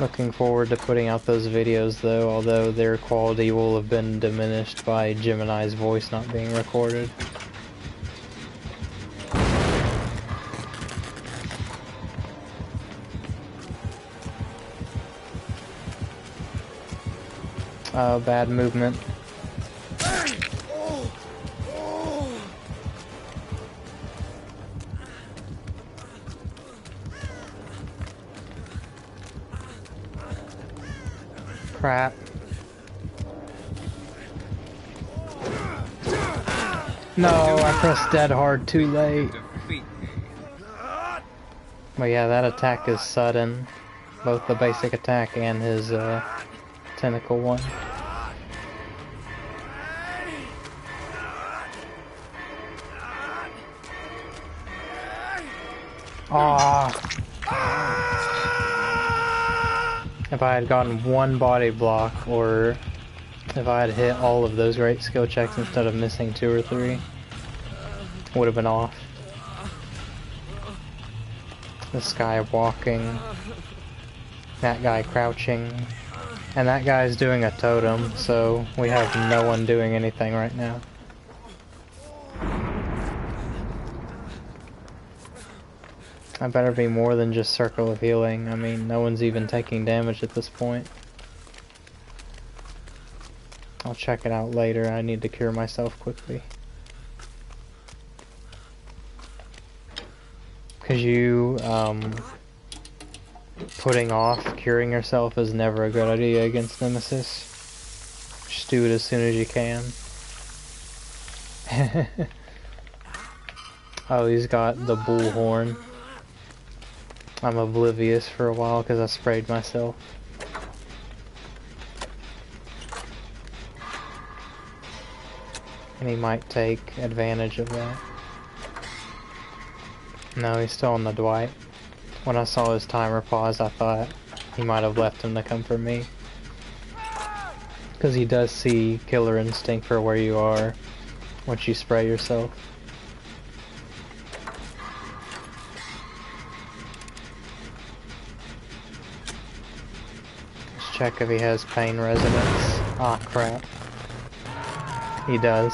Looking forward to putting out those videos though, although their quality will have been diminished by Gemini's voice not being recorded. Bad movement. Crap. No, I pressed dead hard too late. But yeah, that attack is sudden. Both the basic attack and his tentacle one. Ah. If I had gotten one body block, or if I had hit all of those great skill checks instead of missing 2 or 3, would have been off. This guy walking, that guy crouching, and that guy's doing a totem, so we have no one doing anything right now. I better be more than just Circle of Healing. I mean, no one's even taking damage at this point. I'll check it out later. I need to cure myself quickly. Because you, putting off curing yourself is never a good idea against Nemesis. Just do it as soon as you can. Oh, he's got the bullhorn. I'm oblivious for a while because I sprayed myself. And he might take advantage of that. No, he's still on the Dwight. When I saw his timer pause, I thought he might have left him to come for me. Because he does see killer instinct for where you are once you spray yourself. Let's check if he has pain resonance. Ah, crap. He does.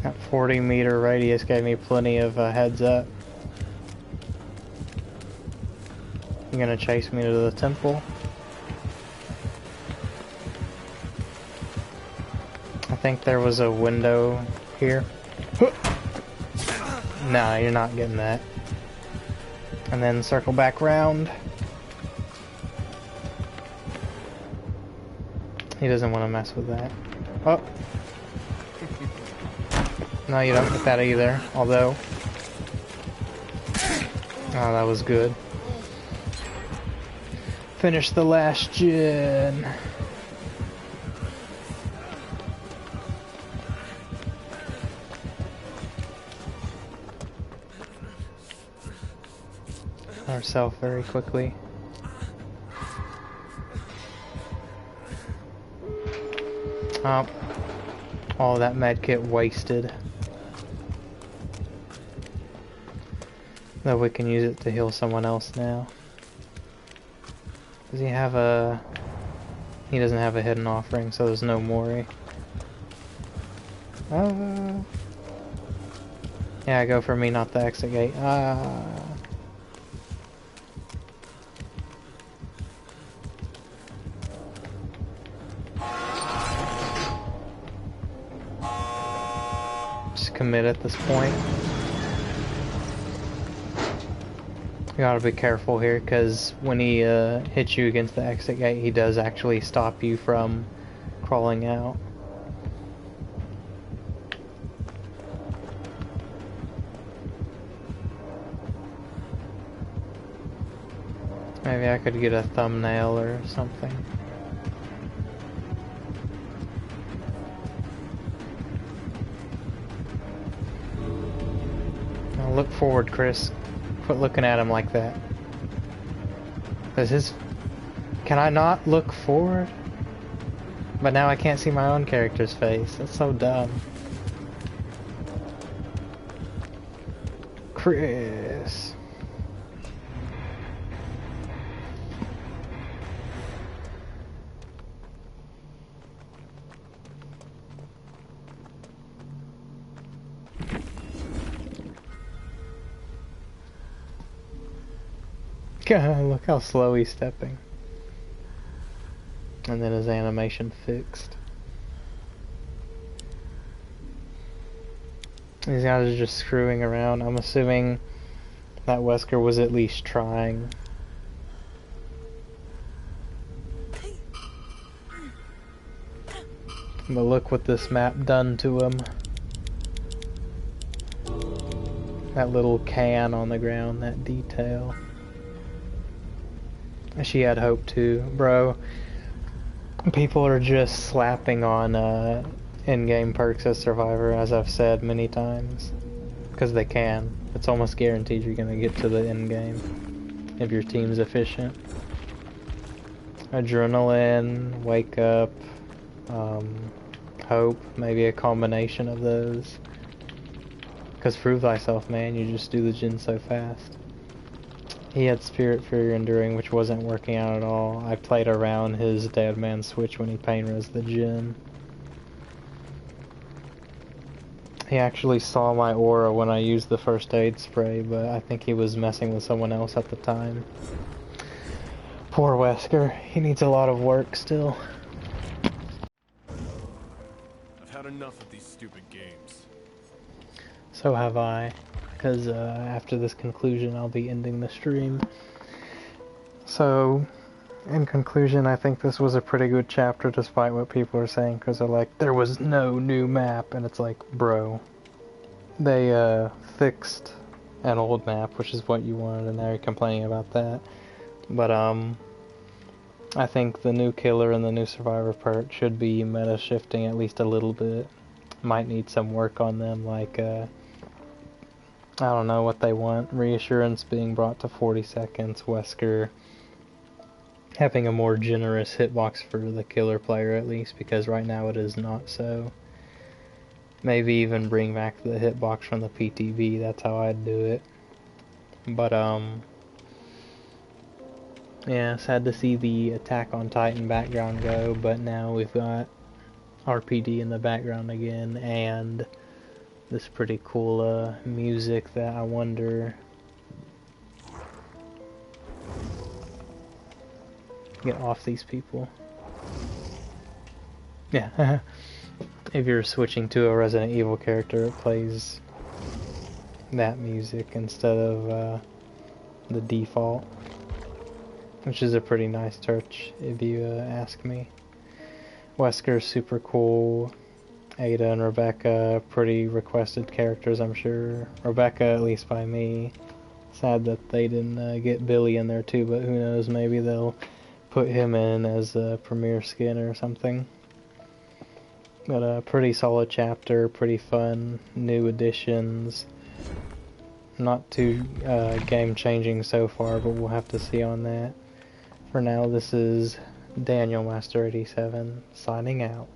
That 40-meter radius gave me plenty of heads up. You gonna chase me to the temple? I think there was a window here. No, you're not getting that. And then circle back round. He doesn't want to mess with that. Oh. No, you don't get that either, although... Oh, that was good. Finish the last gen. Ourself very quickly. Oh. All that medkit wasted. Though we can use it to heal someone else now. Does he have a... He doesn't have a hidden offering, so there's no Mori. Yeah, go for me, not the exit gate. Just commit at this point. You gotta be careful here, because when he hits you against the exit gate, he does actually stop you from crawling out. Maybe I could get a thumbnail or something. Now look forward, Chris. Quit looking at him like that. Does his... Can I not look forward? But now I can't see my own character's face. That's so dumb. Chris. God, look how slow he's stepping. And then his animation fixed. These guys are just screwing around. I'm assuming that Wesker was at least trying. But look what this map done to him. That little can on the ground, that detail. She had hope too, bro. People are just slapping on in-game perks as Survivor, as I've said many times. Because they can. It's almost guaranteed you're gonna get to the end game if your team's efficient. Adrenaline, wake up, hope, maybe a combination of those. Because prove thyself, man, you just do the gen so fast. He had Spirit Fury Enduring, which wasn't working out at all. I played around his Dead Man switch when he pain res the gen. He actually saw my aura when I used the first aid spray, but I think he was messing with someone else at the time. Poor Wesker, he needs a lot of work still. I've had enough of these stupid games. So have I, because after this conclusion I'll be ending the stream. So, in conclusion, I think this was a pretty good chapter despite what people are saying, because they're like, there was no new map, and it's like, bro, they fixed an old map, which is what you wanted, and now you're complaining about that. But I think the new killer and the new survivor perk should be meta shifting at least a little bit. Might need some work on them, like I don't know what they want. Reassurance being brought to 40 seconds, Wesker having a more generous hitbox for the killer player at least, because right now it is not so. Maybe even bring back the hitbox from the PTB, that's how I'd do it. But yeah, sad to see the Attack on Titan background go, but now we've got RPD in the background again, and this pretty cool music that I wonder... Get off these people. Yeah, if you're switching to a Resident Evil character, it plays that music instead of the default, which is a pretty nice touch if you ask me. Wesker's super cool. Ada and Rebecca, pretty requested characters, I'm sure. Rebecca, at least by me. Sad that they didn't get Billy in there too, but who knows, maybe they'll put him in as a premiere skin or something. But a pretty solid chapter, pretty fun, new additions. Not too game-changing so far, but we'll have to see on that. For now, this is Daniel Master 87 signing out.